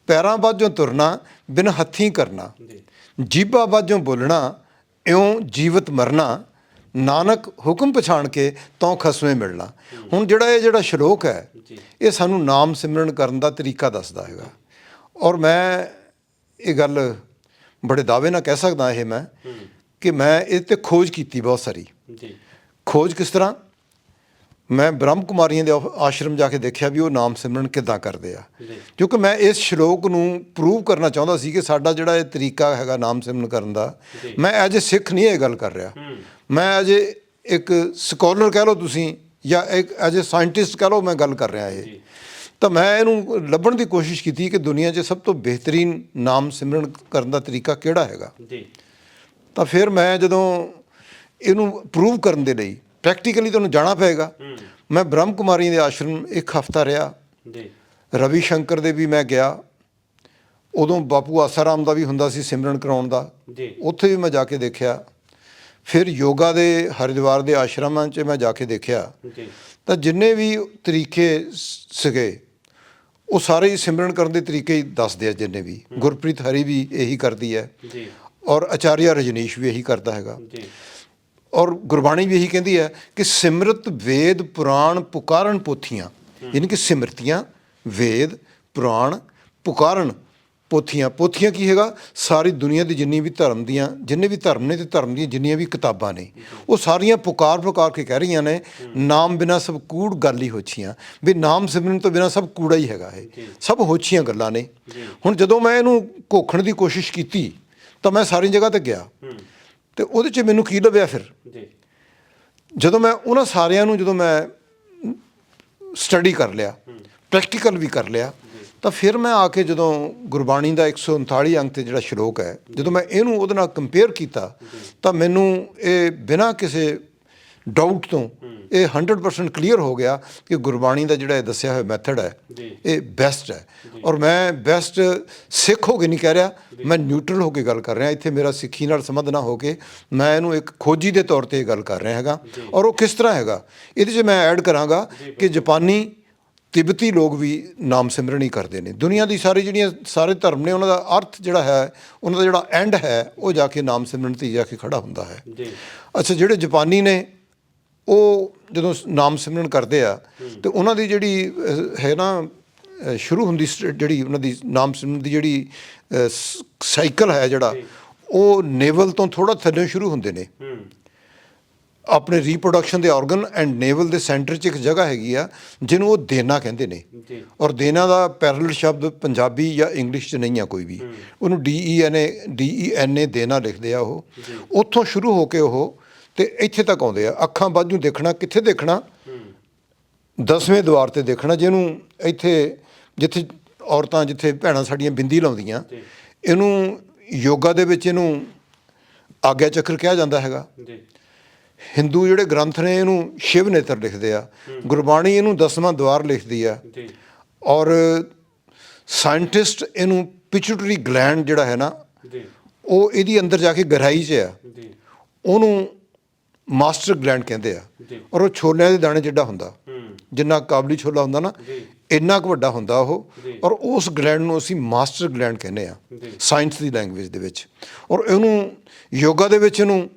ਪੈਰਾਂ ਬਾਝੋਂ ਤੁਰਨਾ, ਬਿਨ ਹੱਥੀਂ ਕਰਨਾ, ਜੀਭਾ ਬਾਝੋਂ ਬੋਲਣਾ, ਇਉਂ ਜੀਵਤ ਮਰਨਾ, ਨਾਨਕ ਹੁਕਮ ਪਛਾਣ ਕੇ ਤਉ ਖਸਮੇ ਮਿਲਣਾ। ਹੁਣ ਜਿਹੜਾ ਸ਼ਲੋਕ ਹੈ ਇਹ ਸਾਨੂੰ ਨਾਮ ਸਿਮਰਨ ਕਰਨ ਦਾ ਤਰੀਕਾ ਦੱਸਦਾ ਹੈਗਾ। ਔਰ ਮੈਂ ਇਹ ਗੱਲ ਬੜੇ ਦਾਅਵੇ ਨਾਲ ਕਹਿ ਸਕਦਾ ਮੈਂ ਕਿ ਮੈਂ ਇਹ 'ਤੇ ਖੋਜ ਕੀਤੀ ਬਹੁਤ ਸਾਰੀ। ਖੋਜ ਕਿਸ ਤਰ੍ਹਾਂ? ਮੈਂ ਬ੍ਰਹਮ ਕੁਮਾਰੀਆਂ ਦੇ ਆਸ਼ਰਮ ਜਾ ਕੇ ਦੇਖਿਆ ਵੀ ਉਹ ਨਾਮ ਸਿਮਰਨ ਕਿੱਦਾਂ ਕਰਦੇ ਆ, ਕਿਉਂਕਿ ਮੈਂ ਇਸ ਸ਼ਲੋਕ ਨੂੰ ਪ੍ਰੂਵ ਕਰਨਾ ਚਾਹੁੰਦਾ ਸੀ ਕਿ ਸਾਡਾ ਜਿਹੜਾ ਇਹ ਤਰੀਕਾ ਹੈਗਾ ਨਾਮ ਸਿਮਰਨ ਕਰਨ ਦਾ, ਮੈਂ ਐਜ ਏ ਸਿੱਖ ਨਹੀਂ ਇਹ ਗੱਲ ਕਰ ਰਿਹਾ, ਮੈਂ ਐਜ ਏ ਇੱਕ ਸਕਾਲਰ ਕਹਿ ਲਓ ਤੁਸੀਂ, ਜਾਂ ਇੱਕ ਐਜ ਏ ਸਾਇੰਟਿਸਟ ਕਹਿ ਲਓ, ਮੈਂ ਗੱਲ ਕਰ ਰਿਹਾ ਇਹ। ਤਾਂ ਮੈਂ ਇਹਨੂੰ ਲੱਭਣ ਦੀ ਕੋਸ਼ਿਸ਼ ਕੀਤੀ ਕਿ ਦੁਨੀਆ 'ਚ ਸਭ ਤੋਂ ਬਿਹਤਰੀਨ ਨਾਮ ਸਿਮਰਨ ਕਰਨ ਦਾ ਤਰੀਕਾ ਕਿਹੜਾ ਹੈਗਾ। ਤਾਂ ਫਿਰ ਮੈਂ ਜਦੋਂ ਇਹਨੂੰ ਪ੍ਰੂਵ ਕਰਨ ਦੇ ਲਈ ਪ੍ਰੈਕਟੀਕਲੀ ਤੁਹਾਨੂੰ ਜਾਣਾ ਪਏਗਾ। ਮੈਂ ਬ੍ਰਹਮ ਕੁਮਾਰੀ ਦੇ ਆਸ਼ਰਮ 1 ਹਫ਼ਤਾ ਰਿਹਾ, ਰਵੀ ਸ਼ੰਕਰ ਦੇ ਵੀ ਮੈਂ ਗਿਆ, ਉਦੋਂ ਬਾਪੂ ਆਸਾਰਾਮ ਦਾ ਵੀ ਹੁੰਦਾ ਸੀ ਸਿਮਰਨ ਕਰਾਉਣ ਦਾ, ਉੱਥੇ ਵੀ ਮੈਂ ਜਾ ਕੇ ਦੇਖਿਆ। ਫਿਰ ਯੋਗਾ ਦੇ ਹਰਿਦੁਆਰ ਦੇ ਆਸ਼ਰਮਾਂ 'ਚ ਮੈਂ ਜਾ ਕੇ ਦੇਖਿਆ। ਤਾਂ ਜਿੰਨੇ ਵੀ ਤਰੀਕੇ ਸੀਗੇ ਉਹ ਸਾਰੇ ਹੀ ਸਿਮਰਨ ਕਰਨ ਦੇ ਤਰੀਕੇ ਹੀ ਦੱਸਦੇ ਆ। ਜਿੰਨੇ ਵੀ ਗੁਰਪ੍ਰੀਤ ਹਰੀ ਵੀ ਇਹੀ ਕਰਦੀ ਹੈ, ਔਰ ਆਚਾਰੀਆ ਰਜਨੀਸ਼ ਵੀ ਇਹੀ ਕਰਦਾ ਹੈਗਾ, ਔਰ ਗੁਰਬਾਣੀ ਵੀ ਇਹੀ ਕਹਿੰਦੀ ਹੈ ਕਿ ਸਿਮਰਤ ਵੇਦ ਪੁਰਾਣ ਪੁਕਾਰਨ ਪੋਥੀਆਂ, ਯਾਨੀ ਕਿ ਸਿਮਰਤੀਆਂ ਵੇਦ ਪੁਰਾਣ ਪੁਕਾਰਨ ਪੋਥੀਆਂ। ਪੋਥੀਆਂ ਕੀ ਹੈਗਾ? ਸਾਰੀ ਦੁਨੀਆ ਦੀ ਜਿੰਨੇ ਵੀ ਧਰਮ ਨੇ ਤੇ ਧਰਮ ਦੀਆਂ ਜਿੰਨੀਆਂ ਵੀ ਕਿਤਾਬਾਂ ਨੇ, ਉਹ ਸਾਰੀਆਂ ਪੁਕਾਰ ਕੇ ਕਹਿ ਰਹੀਆਂ ਨੇ ਨਾਮ ਬਿਨਾਂ ਸਭ ਕੂੜ ਗੱਲ ਹੀ ਹੋਛੀਆਂ, ਵੀ ਨਾਮ ਸਿਮਰਨ ਤੋਂ ਬਿਨਾਂ ਸਭ ਕੂੜਾ ਹੀ ਹੈਗਾ, ਇਹ ਸਭ ਹੋਛੀਆਂ ਗੱਲਾਂ ਨੇ। ਹੁਣ ਜਦੋਂ ਮੈਂ ਇਹਨੂੰ ਘੋਖਣ ਦੀ ਕੋਸ਼ਿਸ਼ ਕੀਤੀ ਤਾਂ ਮੈਂ ਸਾਰੀ ਜਗ੍ਹਾ 'ਤੇ ਗਿਆ, ਅਤੇ ਉਹਦੇ 'ਚ ਮੈਨੂੰ ਕੀ ਲੱਭਿਆ? ਫਿਰ ਜਦੋਂ ਮੈਂ ਉਹਨਾਂ ਸਾਰਿਆਂ ਨੂੰ ਮੈਂ ਸਟੱਡੀ ਕਰ ਲਿਆ, ਪ੍ਰੈਕਟੀਕਲ ਵੀ ਕਰ ਲਿਆ, ਤਾਂ ਫਿਰ ਮੈਂ ਆ ਕੇ ਜਦੋਂ ਗੁਰਬਾਣੀ ਦਾ 139 ਅੰਕ 'ਤੇ ਜਿਹੜਾ ਸ਼ਲੋਕ ਹੈ, ਜਦੋਂ ਮੈਂ ਇਹਨੂੰ ਉਹਦੇ ਨਾਲ ਕੰਪੇਅਰ ਕੀਤਾ, ਤਾਂ ਮੈਨੂੰ ਇਹ ਬਿਨਾਂ ਕਿਸੇ ਡਾਊਟ ਤੋਂ ਇਹ 100% ਕਲੀਅਰ ਹੋ ਗਿਆ ਕਿ ਗੁਰਬਾਣੀ ਦਾ ਜਿਹੜਾ ਇਹ ਦੱਸਿਆ ਹੋਇਆ ਮੈਥਡ ਹੈ ਇਹ ਬੈਸਟ ਹੈ। ਔਰ ਮੈਂ ਬੈਸਟ ਸਿੱਖ ਹੋ ਕੇ ਨਹੀਂ ਕਹਿ ਰਿਹਾ, ਮੈਂ ਨਿਊਟਰਲ ਹੋ ਕੇ ਗੱਲ ਕਰ ਰਿਹਾ। ਇੱਥੇ ਮੇਰਾ ਸਿੱਖੀ ਨਾਲ ਸੰਬੰਧ ਨਾ ਹੋ ਕੇ ਮੈਂ ਇਹਨੂੰ ਇੱਕ ਖੋਜੀ ਦੇ ਤੌਰ 'ਤੇ ਗੱਲ ਕਰ ਰਿਹਾ ਹੈਗਾ। ਔਰ ਉਹ ਕਿਸ ਤਰ੍ਹਾਂ ਹੈਗਾ, ਇਹਦੇ 'ਚ ਮੈਂ ਐਡ ਕਰਾਂਗਾ ਕਿ ਜਾਪਾਨੀ ਤਿੱਬਤੀ ਲੋਕ ਵੀ ਨਾਮ ਸਿਮਰਨ ਹੀ ਕਰਦੇ ਨੇ। ਦੁਨੀਆ ਦੀ ਸਾਰੇ ਧਰਮ ਨੇ, ਉਹਨਾਂ ਦਾ ਅਰਥ ਜਿਹੜਾ ਹੈ, ਉਹਨਾਂ ਦਾ ਜਿਹੜਾ ਐਂਡ ਹੈ, ਉਹ ਜਾ ਕੇ ਨਾਮ ਸਿਮਰਨ 'ਤੇ ਜਾ ਕੇ ਖੜਾ ਹੁੰਦਾ ਹੈ। ਅੱਛਾ, ਜਿਹੜੇ ਜਾਪਾਨੀ ਨੇ ਉਹ ਜਦੋਂ ਨਾਮ ਸਿਮਰਨ ਕਰਦੇ ਆ ਅਤੇ ਉਹਨਾਂ ਦੀ ਜਿਹੜੀ ਹੈ ਨਾ ਸ਼ੁਰੂ ਹੁੰਦੀ ਜਿਹੜੀ ਉਹਨਾਂ ਦੀ ਨਾਮ ਸਿਮਰਨ ਦੀ ਜਿਹੜੀ ਸਾਈਕਲ ਹੈ ਜਿਹੜਾ, ਉਹ ਨੇਵਲ ਤੋਂ ਥੋੜ੍ਹਾ ਥੱਲੇ ਸ਼ੁਰੂ ਹੁੰਦੇ ਨੇ। ਆਪਣੇ ਰੀਪਰੋਡਕਸ਼ਨ ਦੇ ਆਰਗਨ ਐਂਡ ਨੇਵਲ ਦੇ ਸੈਂਟਰ 'ਚ ਇੱਕ ਜਗ੍ਹਾ ਹੈਗੀ ਆ ਜਿਹਨੂੰ ਉਹ ਦੇਨਾ ਕਹਿੰਦੇ ਨੇ, ਔਰ ਦੇਨਾ ਦਾ ਪੈਰਲਲ ਸ਼ਬਦ ਪੰਜਾਬੀ ਜਾਂ ਇੰਗਲਿਸ਼ 'ਚ ਨਹੀਂ ਆ ਕੋਈ ਵੀ, ਉਹਨੂੰ DENA ਦੇਨਾ ਲਿਖਦੇ ਆ। ਉਹ ਉੱਥੋਂ ਸ਼ੁਰੂ ਹੋ ਕੇ ਉਹ ਅਤੇ ਇੱਥੇ ਤੱਕ ਆਉਂਦੇ ਆ। ਅੱਖਾਂ ਬਾਝੋਂ ਦੇਖਣਾ, ਕਿੱਥੇ ਦੇਖਣਾ? 10ਵੇਂ ਦੁਆਰ 'ਤੇ ਦੇਖਣਾ, ਜਿਹਨੂੰ ਇੱਥੇ ਜਿੱਥੇ ਔਰਤਾਂ, ਜਿੱਥੇ ਭੈਣਾਂ ਸਾਡੀਆਂ ਬਿੰਦੀ ਲਾਉਂਦੀਆਂ, ਇਹਨੂੰ ਯੋਗਾ ਦੇ ਵਿੱਚ ਇਹਨੂੰ ਆਗਿਆ ਚੱਕਰ ਕਿਹਾ ਜਾਂਦਾ ਹੈਗਾ। ਹਿੰਦੂ ਜਿਹੜੇ ਗ੍ਰੰਥ ਨੇ ਇਹਨੂੰ ਸ਼ਿਵ ਨੇਤਰ ਲਿਖਦੇ ਆ, ਗੁਰਬਾਣੀ ਇਹਨੂੰ 10ਵਾਂ ਦੁਆਰ ਲਿਖਦੀ ਆ, ਔਰ ਸਾਇੰਟਿਸਟ ਇਹਨੂੰ ਪਿਚੂਟਰੀ ਗਲੈਂਡ ਜਿਹੜਾ ਹੈ ਨਾ, ਉਹ ਇਹਦੀ ਅੰਦਰ ਜਾ ਕੇ ਗਹਿਰਾਈ 'ਚ ਆ, ਉਹਨੂੰ ਮਾਸਟਰ ਗਲੈਂਡ ਕਹਿੰਦੇ ਆ। ਔਰ ਉਹ ਛੋਲਿਆਂ ਦੇ ਦਾਣੇ ਜਿੱਡਾ ਹੁੰਦਾ, ਜਿੰਨਾ ਕਾਬਲੀ ਛੋਲਾ ਹੁੰਦਾ ਨਾ, ਇੰਨਾ ਕੁ ਵੱਡਾ ਹੁੰਦਾ ਉਹ। ਔਰ ਉਸ ਗਲੈਂਡ ਨੂੰ ਅਸੀਂ ਮਾਸਟਰ ਗਲੈਂਡ ਕਹਿੰਦੇ ਆ ਸਾਇੰਸ ਦੀ ਲੈਂਗੁਏਜ ਦੇ ਵਿੱਚ। ਔਰ ਇਹਨੂੰ ਯੋਗਾ ਦੇ ਵਿੱਚ ਇਹਨੂੰ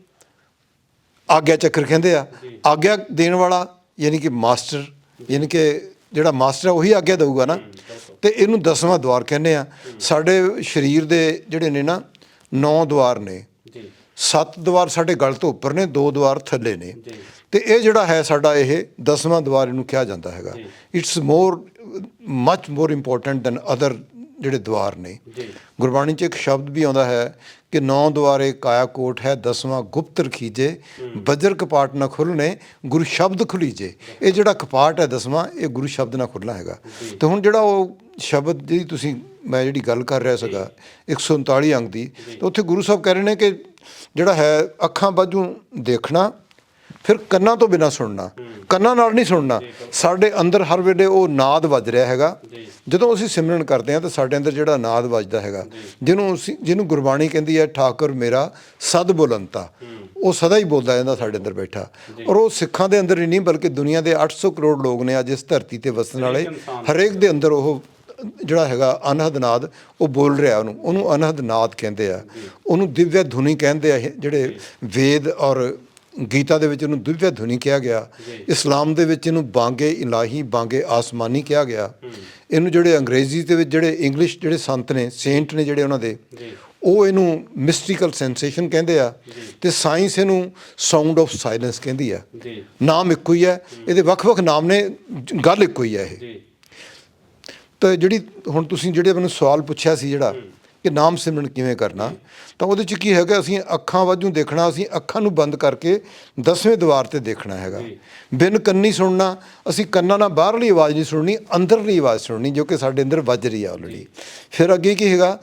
ਆਗਿਆ ਚੱਕਰ ਕਹਿੰਦੇ ਆ। ਆਗਿਆ ਦੇਣ ਵਾਲਾ ਯਾਨੀ ਕਿ ਮਾਸਟਰ, ਯਾਨੀ ਕਿ ਜਿਹੜਾ ਮਾਸਟਰ ਹੈ ਉਹੀ ਆਗਿਆ ਦੇਊਗਾ ਨਾ, ਅਤੇ ਇਹਨੂੰ 10ਵਾਂ ਦੁਆਰ ਕਹਿੰਦੇ ਆ। ਸਾਡੇ ਸਰੀਰ ਦੇ ਜਿਹੜੇ ਨੇ ਨਾ 9 ਦੁਆਰ ਨੇ, 7 ਦੁਆਰ ਸਾਡੇ ਗਲ ਤੋਂ ਉੱਪਰ ਨੇ, 2 ਦੁਆਰ ਥੱਲੇ ਨੇ, ਅਤੇ ਇਹ ਜਿਹੜਾ ਹੈ ਸਾਡਾ ਇਹ 10ਵਾਂ ਦੁਆਰ ਇਹਨੂੰ ਕਿਹਾ ਜਾਂਦਾ ਹੈਗਾ। It's much more important than other ਜਿਹੜੇ ਦੁਆਰ ਨੇ। ਗੁਰਬਾਣੀ 'ਚ ਇੱਕ ਸ਼ਬਦ ਵੀ ਆਉਂਦਾ ਹੈ ਕਿ 9 ਦੁਆਰੇ ਕਾਇਆ ਕੋਟ ਹੈ, 10ਵਾਂ ਗੁਪਤ ਰਖੀਜੇ, ਬਜਰ ਕਪਾਟ ਨਾ ਖੁੱਲ੍ਹਣੇ ਗੁਰੂ ਸ਼ਬਦ ਖੁੱਲੀਜੇ। ਇਹ ਜਿਹੜਾ ਕਪਾਟ ਹੈ 10ਵਾਂ, ਇਹ ਗੁਰੂ ਸ਼ਬਦ ਨਾਲ ਖੁੱਲ੍ਹਣਾ ਹੈਗਾ। ਅਤੇ ਹੁਣ ਜਿਹੜਾ ਉਹ ਸ਼ਬਦ ਜਿਹੜੀ ਮੈਂ ਜਿਹੜੀ ਗੱਲ ਕਰ ਰਿਹਾ ਸੀਗਾ 139 ਅੰਕ ਦੀ, ਤਾਂ ਉੱਥੇ ਗੁਰੂ ਸਾਹਿਬ ਕਹਿ ਰਹੇ ਨੇ ਕਿ ਜਿਹੜਾ ਹੈ ਅੱਖਾਂ ਬਾਝੋਂ ਦੇਖਣਾ, ਫਿਰ ਕੰਨਾਂ ਤੋਂ ਬਿਨਾਂ ਸੁਣਨਾ, ਕੰਨਾਂ ਨਾਲ ਨਹੀਂ ਸੁਣਨਾ। ਸਾਡੇ ਅੰਦਰ ਹਰ ਵੇਲੇ ਉਹ ਨਾਦ ਵੱਜ ਰਿਹਾ ਹੈਗਾ। ਜਦੋਂ ਅਸੀਂ ਸਿਮਰਨ ਕਰਦੇ ਹਾਂ ਤਾਂ ਸਾਡੇ ਅੰਦਰ ਜਿਹੜਾ ਨਾਦ ਵੱਜਦਾ ਹੈਗਾ, ਜਿਹਨੂੰ ਗੁਰਬਾਣੀ ਕਹਿੰਦੀ ਹੈ ਠਾਕੁਰ ਮੇਰਾ ਸਦ ਬੁਲੰਤਾ, ਉਹ ਸਦਾ ਹੀ ਬੋਲਦਾ ਜਾਂਦਾ ਸਾਡੇ ਅੰਦਰ ਬੈਠਾ। ਔਰ ਉਹ ਸਿੱਖਾਂ ਦੇ ਅੰਦਰ ਹੀ ਨਹੀਂ, ਬਲਕਿ ਦੁਨੀਆ ਦੇ 800 ਕਰੋੜ ਲੋਕ ਨੇ ਅੱਜ ਇਸ ਧਰਤੀ 'ਤੇ ਵਸਣ ਵਾਲੇ, ਹਰੇਕ ਦੇ ਅੰਦਰ ਉਹ ਜਿਹੜਾ ਹੈਗਾ ਅਨਹਦ ਨਾਦ ਉਹ ਬੋਲ ਰਿਹਾ। ਉਹਨੂੰ ਅਨਹਦ ਨਾਦ ਕਹਿੰਦੇ ਆ, ਉਹਨੂੰ ਦਿਵਯ ਧੁਨੀ ਕਹਿੰਦੇ ਆ। ਜਿਹੜੇ ਵੇਦ ਔਰ ਗੀਤਾ ਦੇ ਵਿੱਚ ਇਹਨੂੰ ਦਿਵਯ ਧੁਨੀ ਕਿਹਾ ਗਿਆ, ਇਸਲਾਮ ਦੇ ਵਿੱਚ ਇਹਨੂੰ ਬਾਂਗੇ ਇਲਾਹੀ, ਬਾਂਗੇ ਆਸਮਾਨੀ ਕਿਹਾ ਗਿਆ। ਇਹਨੂੰ ਜਿਹੜੇ ਅੰਗਰੇਜ਼ੀ ਦੇ ਵਿੱਚ ਜਿਹੜੇ ਇੰਗਲਿਸ਼ ਜਿਹੜੇ ਸੰਤ ਨੇ, ਸੇਂਟ ਨੇ ਜਿਹੜੇ ਉਹਨਾਂ ਦੇ, ਉਹ ਇਹਨੂੰ ਮਿਸਟੀਕਲ ਸੈਂਸੇਸ਼ਨ ਕਹਿੰਦੇ ਆ, ਤੇ ਸਾਇੰਸ ਇਹਨੂੰ ਸਾਊਂਡ ਆਫ ਸਾਇਲੈਂਸ ਕਹਿੰਦੀ ਆ। ਨਾਮ ਇੱਕੋ ਹੀ ਹੈ, ਇਹਦੇ ਵੱਖ-ਵੱਖ ਨਾਮ ਨੇ, ਗੱਲ ਇੱਕੋ ਹੀ ਹੈ ਇਹ। ਤਾਂ ਜਿਹੜੀ ਹੁਣ ਤੁਸੀਂ ਜਿਹੜੇ ਮੈਨੂੰ ਸਵਾਲ ਪੁੱਛਿਆ ਸੀ ਜਿਹੜਾ ਕਿ ਨਾਮ ਸਿਮਰਨ ਕਿਵੇਂ ਕਰਨਾ, ਤਾਂ ਉਹਦੇ 'ਚ ਕੀ ਹੈਗਾ, ਅਸੀਂ ਅੱਖਾਂ ਵੱਜੋਂ ਦੇਖਣਾ, ਅਸੀਂ ਅੱਖਾਂ ਨੂੰ ਬੰਦ ਕਰਕੇ 10ਵੇਂ ਦੀਵਾਰ 'ਤੇ ਦੇਖਣਾ ਹੈਗਾ। ਬਿਨ ਕੰਨੀ ਸੁਣਨਾ, ਅਸੀਂ ਕੰਨਾਂ ਨਾਲ ਬਾਹਰਲੀ ਆਵਾਜ਼ ਨਹੀਂ ਸੁਣਨੀ, ਅੰਦਰਲੀ ਆਵਾਜ਼ ਸੁਣਨੀ ਜੋ ਕਿ ਸਾਡੇ ਅੰਦਰ ਵੱਜ ਰਹੀ ਆ ਆਲਰੇਡੀ। ਫਿਰ ਅੱਗੇ ਕੀ ਹੈਗਾ,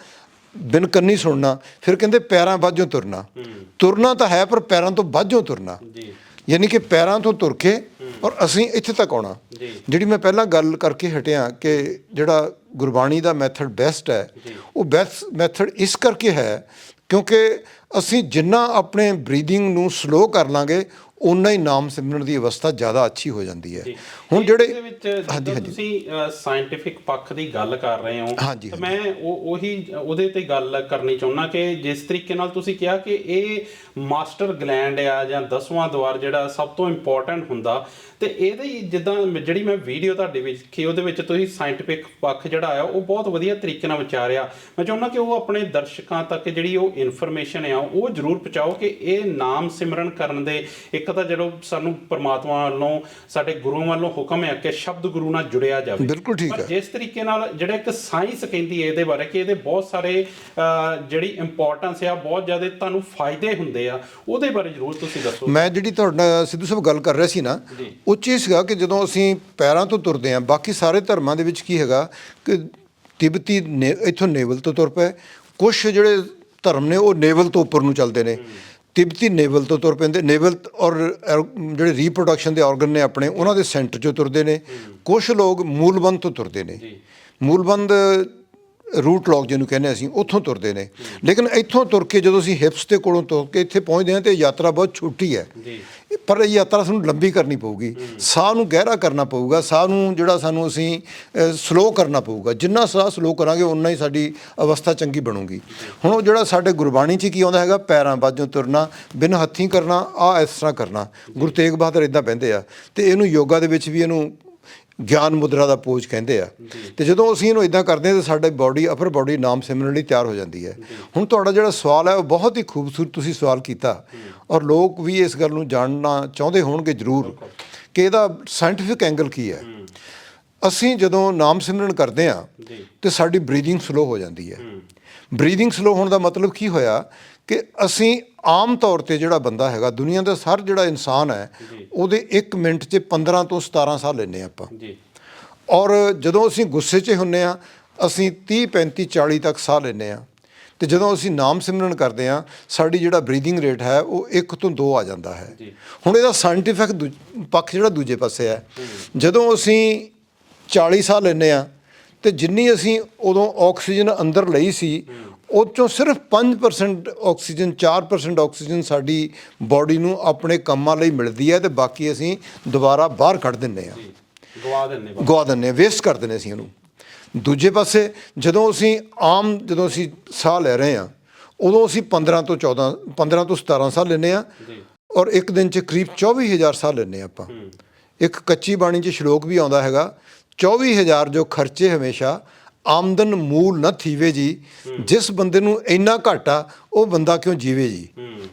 ਬਿਨ ਕੰਨੀ ਸੁਣਨਾ। ਫਿਰ ਕਹਿੰਦੇ ਪੈਰਾਂ ਵਾਜੋਂ ਤੁਰਨਾ, ਤੁਰਨਾ ਤਾਂ ਹੈ ਪਰ ਪੈਰਾਂ ਤੋਂ ਵਾਜੋਂ ਤੁਰਨਾ, ਯਾਨੀ ਕਿ ਪੈਰਾਂ ਤੋਂ ਤੁਰ ਕੇ ਔਰ ਅਸੀਂ ਇੱਥੇ ਤੱਕ ਆਉਣਾ। ਜਿਹੜੀ ਮੈਂ ਪਹਿਲਾਂ ਗੱਲ ਕਰਕੇ ਹਟਿਆ ਕਿ ਜਿਹੜਾ ਗੁਰਬਾਣੀ ਦਾ ਮੈਥਡ ਬੈਸਟ ਹੈ, ਉਹ ਬੈਸਟ ਮੈਥਡ ਇਸ ਕਰਕੇ ਹੈ ਕਿਉਂਕਿ ਅਸੀਂ ਜਿੰਨਾ ਆਪਣੇ ਬਰੀਦਿੰਗ ਨੂੰ ਸਲੋ ਕਰ ਲਾਂਗੇ ਉਨਾ ਹੀ ਨਾਮ ਸਿਮਰਨ ਦੀ ਅਵਸਥਾ ਜ਼ਿਆਦਾ ਅੱਛੀ ਹੋ ਜਾਂਦੀ ਹੈ। ਹੁਣ ਜਿਹੜੇ ਤੁਸੀਂ ਸਾਇੰਟੀਫਿਕ ਪੱਖ ਦੀ ਗੱਲ ਕਰ ਰਹੇ ਹੋ, ਤਾਂ ਮੈਂ ਉਹਦੇ ਤੇ ਗੱਲ ਕਰਨੀ ਚਾਹੁੰਦਾ ਕਿ ਜਿਸ ਤਰੀਕੇ ਨਾਲ ਤੁਸੀਂ ਕਿਹਾ ਕਿ ਇਹ ਮਾਸਟਰ ਗਲੈਂਡ ਆ ਜਾਂ 10ਵਾਂ ਦੁਆਰ ਜਿਹੜਾ ਸਭ ਤੋਂ ਇੰਪੋਰਟੈਂਟ ਹੁੰਦਾ, ਤੇ ਇਹਦੇ ਜਿੱਦਾਂ ਜਿਹੜੀ ਮੈਂ ਵੀਡੀਓ ਤੁਹਾਡੀ ਵੇਖੀ ਉਹਦੇ ਵਿੱਚ ਤੁਸੀਂ ਸਾਇੰਟੀਫਿਕ ਪੱਖ ਜਿਹੜਾ ਆ ਉਹ ਬਹੁਤ ਵਧੀਆ ਤਰੀਕੇ ਨਾਲ ਵਿਚਾਰਿਆ। ਮੈਂ ਚਾਹੁੰਦਾ ਕਿ ਉਹ ਆਪਣੇ ਦਰਸ਼ਕਾਂ ਤੱਕ ਜਿਹੜੀ ਉਹ ਇਨਫੋਰਮੇਸ਼ਨ ਆ ਉਹ ਜ਼ਰੂਰ ਪਹੁੰਚਾਓ ਕਿ ਇਹ ਨਾਮ ਸਿਮਰਨ ਕਰਨ ਦੇ ਇੱਕ ਤਾਂ ਜਦੋਂ ਸਾਨੂੰ ਪਰਮਾਤਮਾ ਵੱਲੋਂ ਸਾਡੇ ਗੁਰੂਆਂ ਵੱਲੋਂ ਹੁਕਮ ਹੈ ਕਿ ਸ਼ਬਦ ਗੁਰੂ ਨਾਲ ਜੁੜਿਆ ਜਾਵੇ। ਬਿਲਕੁਲ ਠੀਕ ਹੈ। ਜਿਸ ਤਰੀਕੇ ਨਾਲ ਜਿਹੜਾ ਇੱਕ ਸਾਇੰਸ ਕਹਿੰਦੀ ਹੈ ਇਹਦੇ ਬਾਰੇ ਕਿ ਇਹਦੇ ਬਹੁਤ ਸਾਰੇ ਜਿਹੜੀ ਇੰਪੋਰਟੈਂਸ ਆ, ਬਹੁਤ ਜ਼ਿਆਦਾ ਤੁਹਾਨੂੰ ਫਾਇਦੇ ਹੁੰਦੇ ਆ, ਉਹਦੇ ਬਾਰੇ ਜ਼ਰੂਰ ਤੁਸੀਂ ਦੱਸੋ। ਮੈਂ ਜਿਹੜੀ ਤੁਹਾਡੇ ਨਾਲ ਸਿੱਧੂ ਸਾਹਿਬ ਗੱਲ ਕਰ ਰਿਹਾ ਸੀ ਨਾ, ਉਹ 'ਚ ਇਹ ਸੀਗਾ ਕਿ ਜਦੋਂ ਅਸੀਂ ਪੈਰਾਂ ਤੋਂ ਤੁਰਦੇ ਹਾਂ, ਬਾਕੀ ਸਾਰੇ ਧਰਮਾਂ ਦੇ ਵਿੱਚ ਕੀ ਹੈਗਾ ਕਿ ਤਿੱਬਤੀ ਇੱਥੋਂ ਨੇਵਲ ਤੋਂ ਤੁਰ ਪਏ, ਕੁਛ ਜਿਹੜੇ ਧਰਮ ਨੇ ਉਹ ਨੇਵਲ ਤੋਂ ਉੱਪਰ ਨੂੰ ਚੱਲਦੇ ਨੇ, ਤਿੱਬਤੀ ਨੇਵਲ ਤੋਂ ਤੁਰ ਪੈਂਦੇ, ਨੇਵਲ ਔਰ ਜਿਹੜੇ ਰੀਪਰੋਡਕਸ਼ਨ ਦੇ ਆਰਗਨ ਨੇ ਆਪਣੇ ਉਹਨਾਂ ਦੇ ਸੈਂਟਰ 'ਚੋਂ ਤੁਰਦੇ ਨੇ। ਕੁਛ ਲੋਕ ਮੂਲਬੰਦ ਤੋਂ ਤੁਰਦੇ ਨੇ, ਮੂਲਬੰਦ ਰੂਟ ਲੌਕ ਜਿਹਨੂੰ ਕਹਿੰਦੇ ਅਸੀਂ, ਉੱਥੋਂ ਤੁਰਦੇ ਨੇ। ਲੇਕਿਨ ਇੱਥੋਂ ਤੁਰ ਕੇ ਜਦੋਂ ਅਸੀਂ ਹਿਪਸ ਦੇ ਕੋਲੋਂ ਤੁਰ ਕੇ ਇੱਥੇ ਪਹੁੰਚਦੇ ਹਾਂ ਤਾਂ ਯਾਤਰਾ ਬਹੁਤ ਛੋਟੀ ਹੈ, ਪਰ ਇਹ ਯਾਤਰਾ ਸਾਨੂੰ ਲੰਬੀ ਕਰਨੀ ਪਊਗੀ, ਸਾਹ ਨੂੰ ਗਹਿਰਾ ਕਰਨਾ ਪਊਗਾ, ਸਾਹ ਨੂੰ ਜਿਹੜਾ ਸਾਨੂੰ ਅਸੀਂ ਸਲੋ ਕਰਨਾ ਪਊਗਾ। ਜਿੰਨਾ ਸਾਹ ਸਲੋ ਕਰਾਂਗੇ ਉਨਾ ਹੀ ਸਾਡੀ ਅਵਸਥਾ ਚੰਗੀ ਬਣੂਗੀ। ਹੁਣ ਉਹ ਜਿਹੜਾ ਸਾਡੇ ਗੁਰਬਾਣੀ 'ਚ ਕੀ ਆਉਂਦਾ ਹੈਗਾ, ਪੈਰਾਂ ਬਾਝੋਂ ਤੁਰਨਾ, ਬਿਨ ਹੱਥੀਂ ਕਰਨਾ, ਆਹ ਇਸ ਤਰ੍ਹਾਂ ਕਰਨਾ। ਗੁਰੂ ਤੇਗ ਬਹਾਦਰ ਇੱਦਾਂ ਕਹਿੰਦੇ ਆ, ਅਤੇ ਇਹਨੂੰ ਯੋਗਾ ਦੇ ਵਿੱਚ ਵੀ ਇਹਨੂੰ ਗਿਆਨ ਮੁਦਰਾ ਦਾ ਪੋਜ ਕਹਿੰਦੇ ਆ। ਤੇ ਜਦੋਂ ਅਸੀਂ ਇਹਨੂੰ ਇੱਦਾਂ ਕਰਦੇ ਹਾਂ ਤਾਂ ਸਾਡੀ ਬਾਡੀ, ਅਪਰ ਬਾਡੀ ਨਾਮ ਸਿਮਰਨ ਲਈ ਤਿਆਰ ਹੋ ਜਾਂਦੀ ਹੈ। ਹੁਣ ਤੁਹਾਡਾ ਜਿਹੜਾ ਸਵਾਲ ਹੈ ਉਹ ਬਹੁਤ ਹੀ ਖੂਬਸੂਰਤ ਤੁਸੀਂ ਸਵਾਲ ਕੀਤਾ, ਔਰ ਲੋਕ ਵੀ ਇਸ ਗੱਲ ਨੂੰ ਜਾਣਨਾ ਚਾਹੁੰਦੇ ਹੋਣਗੇ ਜ਼ਰੂਰ ਕਿ ਇਹਦਾ ਸਾਇੰਟੀਫਿਕ ਐਂਗਲ ਕੀ ਹੈ। ਅਸੀਂ ਜਦੋਂ ਨਾਮ ਸਿਮਰਨ ਕਰਦੇ ਹਾਂ ਤੇ ਸਾਡੀ ਬਰੀਦਿੰਗ ਸਲੋ ਹੋ ਜਾਂਦੀ ਹੈ। ਬਰੀਦਿੰਗ ਸਲੋ ਹੋਣ ਦਾ ਮਤਲਬ ਕੀ ਹੋਇਆ ਕਿ ਅਸੀਂ ਆਮ ਤੌਰ 'ਤੇ ਜਿਹੜਾ ਬੰਦਾ ਹੈਗਾ, ਦੁਨੀਆ ਦਾ ਹਰ ਜਿਹੜਾ ਇਨਸਾਨ ਹੈ, ਉਹਦੇ 1 ਮਿੰਟ 'ਚ 15 ਤੋਂ 17 ਸਾਹ ਲੈਂਦੇ ਹਾਂ ਆਪਾਂ। ਔਰ ਜਦੋਂ ਅਸੀਂ ਗੁੱਸੇ 'ਚ ਹੁੰਦੇ ਹਾਂ ਅਸੀਂ 30, 35, 40 ਤੱਕ ਸਾਹ ਲੈਂਦੇ ਹਾਂ। ਅਤੇ ਜਦੋਂ ਅਸੀਂ ਨਾਮ ਸਿਮਰਨ ਕਰਦੇ ਹਾਂ ਸਾਡੀ ਜਿਹੜਾ ਬਰੀਦਿੰਗ ਰੇਟ ਹੈ ਉਹ 1 ਤੋਂ 2 ਆ ਜਾਂਦਾ ਹੈ। ਹੁਣ ਇਹਦਾ ਸਾਇੰਟੀਫਿਕ ਪੱਖ ਜਿਹੜਾ ਦੂਜੇ ਪਾਸੇ ਹੈ, ਜਦੋਂ ਅਸੀਂ 40 ਸਾਹ ਲੈਂਦੇ ਹਾਂ ਅਤੇ ਜਿੰਨੀ ਅਸੀਂ ਉਦੋਂ ਆਕਸੀਜਨ ਅੰਦਰ ਲਈ ਸੀ ਉਹ 'ਚੋਂ ਸਿਰਫ 5% ਆਕਸੀਜਨ, 4% ਆਕਸੀਜਨ ਸਾਡੀ ਬਾਡੀ ਨੂੰ ਆਪਣੇ ਕੰਮਾਂ ਲਈ ਮਿਲਦੀ ਹੈ, ਅਤੇ ਬਾਕੀ ਅਸੀਂ ਦੁਬਾਰਾ ਬਾਹਰ ਕੱਢ ਦਿੰਦੇ ਹਾਂ, ਗਵਾ ਦਿੰਦੇ ਹਾਂ, ਵੇਸਟ ਕਰ ਦਿੰਦੇ ਅਸੀਂ ਉਹਨੂੰ। ਦੂਜੇ ਪਾਸੇ ਜਦੋਂ ਅਸੀਂ ਸਾਹ ਲੈ ਰਹੇ ਹਾਂ ਉਦੋਂ ਅਸੀਂ 15 ਤੋਂ 17 ਸਾਹ ਲੈਂਦੇ ਹਾਂ, ਔਰ ਇੱਕ ਦਿਨ 'ਚ ਕਰੀਬ 24,000 ਸਾਹ ਲੈਂਦੇ ਹਾਂ ਆਪਾਂ। ਇੱਕ ਕੱਚੀ ਬਾਣੀ 'ਚ ਸ਼ਲੋਕ ਵੀ ਆਉਂਦਾ ਹੈਗਾ, 24,000 ਜੋ ਖਰਚੇ ਹਮੇਸ਼ਾ ਆਮਦਨ ਮੂਲ ਨਾ ਥੀਵੇ ਜੀ, ਜਿਸ ਬੰਦੇ ਨੂੰ ਇੰਨਾ ਘਾਟਾ ਉਹ ਬੰਦਾ ਕਿਉਂ ਜੀਵੇ ਜੀ।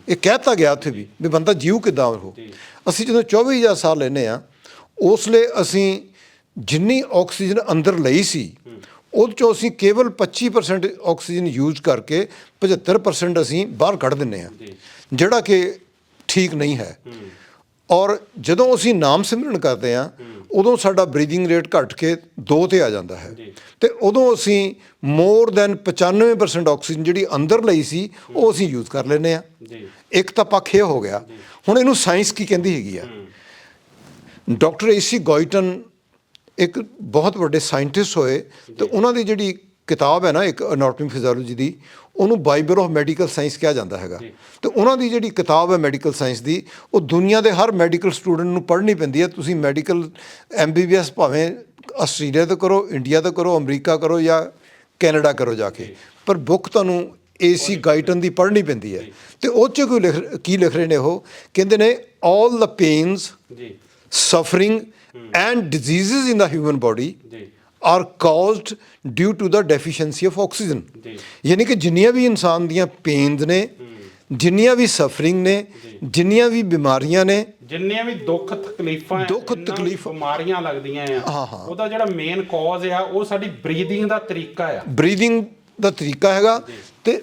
ਇਹ ਕਹਿਤਾ ਗਿਆ ਉੱਥੇ ਵੀ ਬੰਦਾ ਜੀਊ ਕਿੱਦਾਂ ਉਹ। ਅਸੀਂ ਜਦੋਂ 24,000 ਸਾਹ ਲੈਂਦੇ ਹਾਂ ਉਸ ਲਈ ਅਸੀਂ ਜਿੰਨੀ ਆਕਸੀਜਨ ਅੰਦਰ ਲਈ ਸੀ ਉਹਦੇ 'ਚੋਂ ਅਸੀਂ ਕੇਵਲ 25% ਆਕਸੀਜਨ ਯੂਜ਼ ਕਰਕੇ 75% ਅਸੀਂ ਬਾਹਰ ਕੱਢ ਦਿੰਦੇ ਹਾਂ, ਜਿਹੜਾ ਕਿ ਠੀਕ ਨਹੀਂ ਹੈ। ਔਰ ਜਦੋਂ ਅਸੀਂ ਨਾਮ ਸਿਮਰਨ ਕਰਦੇ ਹਾਂ ਉਦੋਂ ਸਾਡਾ ਬਰੀਦਿੰਗ ਰੇਟ ਘੱਟ ਕੇ 2 ਤੇ ਆ ਜਾਂਦਾ ਹੈ, ਅਤੇ ਉਦੋਂ ਅਸੀਂ ਮੋਰ ਦੈਨ 95% ਆਕਸੀਜਨ ਜਿਹੜੀ ਅੰਦਰ ਲਈ ਸੀ ਉਹ ਅਸੀਂ ਯੂਜ਼ ਕਰ ਲੈਂਦੇ ਹਾਂ। ਇੱਕ ਤਾਂ ਪੱਖ ਇਹ ਹੋ ਗਿਆ। ਹੁਣ ਇਹਨੂੰ ਸਾਇੰਸ ਕੀ ਕਹਿੰਦੀ ਹੈਗੀ ਆ। ਡਾਕਟਰ AC ਗੋਇਟਨ ਇੱਕ ਬਹੁਤ ਵੱਡੇ ਸਾਇੰਟਿਸਟ ਹੋਏ, ਅਤੇ ਉਹਨਾਂ ਦੀ ਜਿਹੜੀ ਕਿਤਾਬ ਹੈ ਨਾ ਇੱਕ ਅਨਾਟਮੀ ਫਿਜ਼ੀਓਲੋਜੀ ਦੀ, ਉਹਨੂੰ ਬਾਈਬਲ ਆਫ ਮੈਡੀਕਲ ਸਾਇੰਸ ਕਿਹਾ ਜਾਂਦਾ ਹੈਗਾ। ਅਤੇ ਉਹਨਾਂ ਦੀ ਜਿਹੜੀ ਕਿਤਾਬ ਹੈ ਮੈਡੀਕਲ ਸਾਇੰਸ ਦੀ, ਉਹ ਦੁਨੀਆ ਦੇ ਹਰ ਮੈਡੀਕਲ ਸਟੂਡੈਂਟ ਨੂੰ ਪੜ੍ਹਨੀ ਪੈਂਦੀ ਹੈ। ਤੁਸੀਂ ਮੈਡੀਕਲ MBBS ਭਾਵੇਂ ਆਸਟ੍ਰੇਲੀਆ ਤੋਂ ਕਰੋ, ਇੰਡੀਆ ਤੋਂ ਕਰੋ, ਅਮਰੀਕਾ ਕਰੋ ਜਾਂ ਕੈਨੇਡਾ ਕਰੋ ਜਾ ਕੇ, ਪਰ ਬੁੱਕ ਤੁਹਾਨੂੰ AC ਗਾਇਟਨ ਦੀ ਪੜ੍ਹਨੀ ਪੈਂਦੀ ਹੈ। ਅਤੇ ਉਹ 'ਚ ਕੀ ਲਿਖ ਰਹੇ ਨੇ, ਉਹ ਕਹਿੰਦੇ ਨੇ all the pains, ਜੀ suffering and diseases in the human body ਜੀ are caused due to the deficiency of oxygen. ਜੀ ਯਾਨੀ ਕਿ ਜਿੰਨੀਆਂ ਵੀ ਇਨਸਾਨ ਦੀਆਂ ਪੇਨਸ ਨੇ, ਜਿੰਨੀਆਂ ਵੀ ਸਫਰਿੰਗ ਨੇ, ਜਿੰਨੀਆਂ ਵੀ ਬਿਮਾਰੀਆਂ ਨੇ, ਜਿੰਨੀਆਂ ਵੀ ਦੁੱਖ ਤਕਲੀਫਾਂ ਆ, ਦੁੱਖ ਜਿੰਨਾਂ ਵੀ ਤਕਲੀਫ- ਬਿਮਾਰੀਆਂ ਲੱਗਦੀਆਂ ਹਾਂ, ਆ, ਹਾਂ। ਉਹਦਾ ਜਿਹੜਾ ਮੇਨ ਕਾਜ਼ ਆ ਉਹ ਸਾਡੀ ਬਰੀਥਿੰਗ ਦਾ ਤਰੀਕਾ ਆ। ਬਰੀਥਿੰਗ ਦਾ ਤਰੀਕਾ ਹੈਗਾ। ਤੇ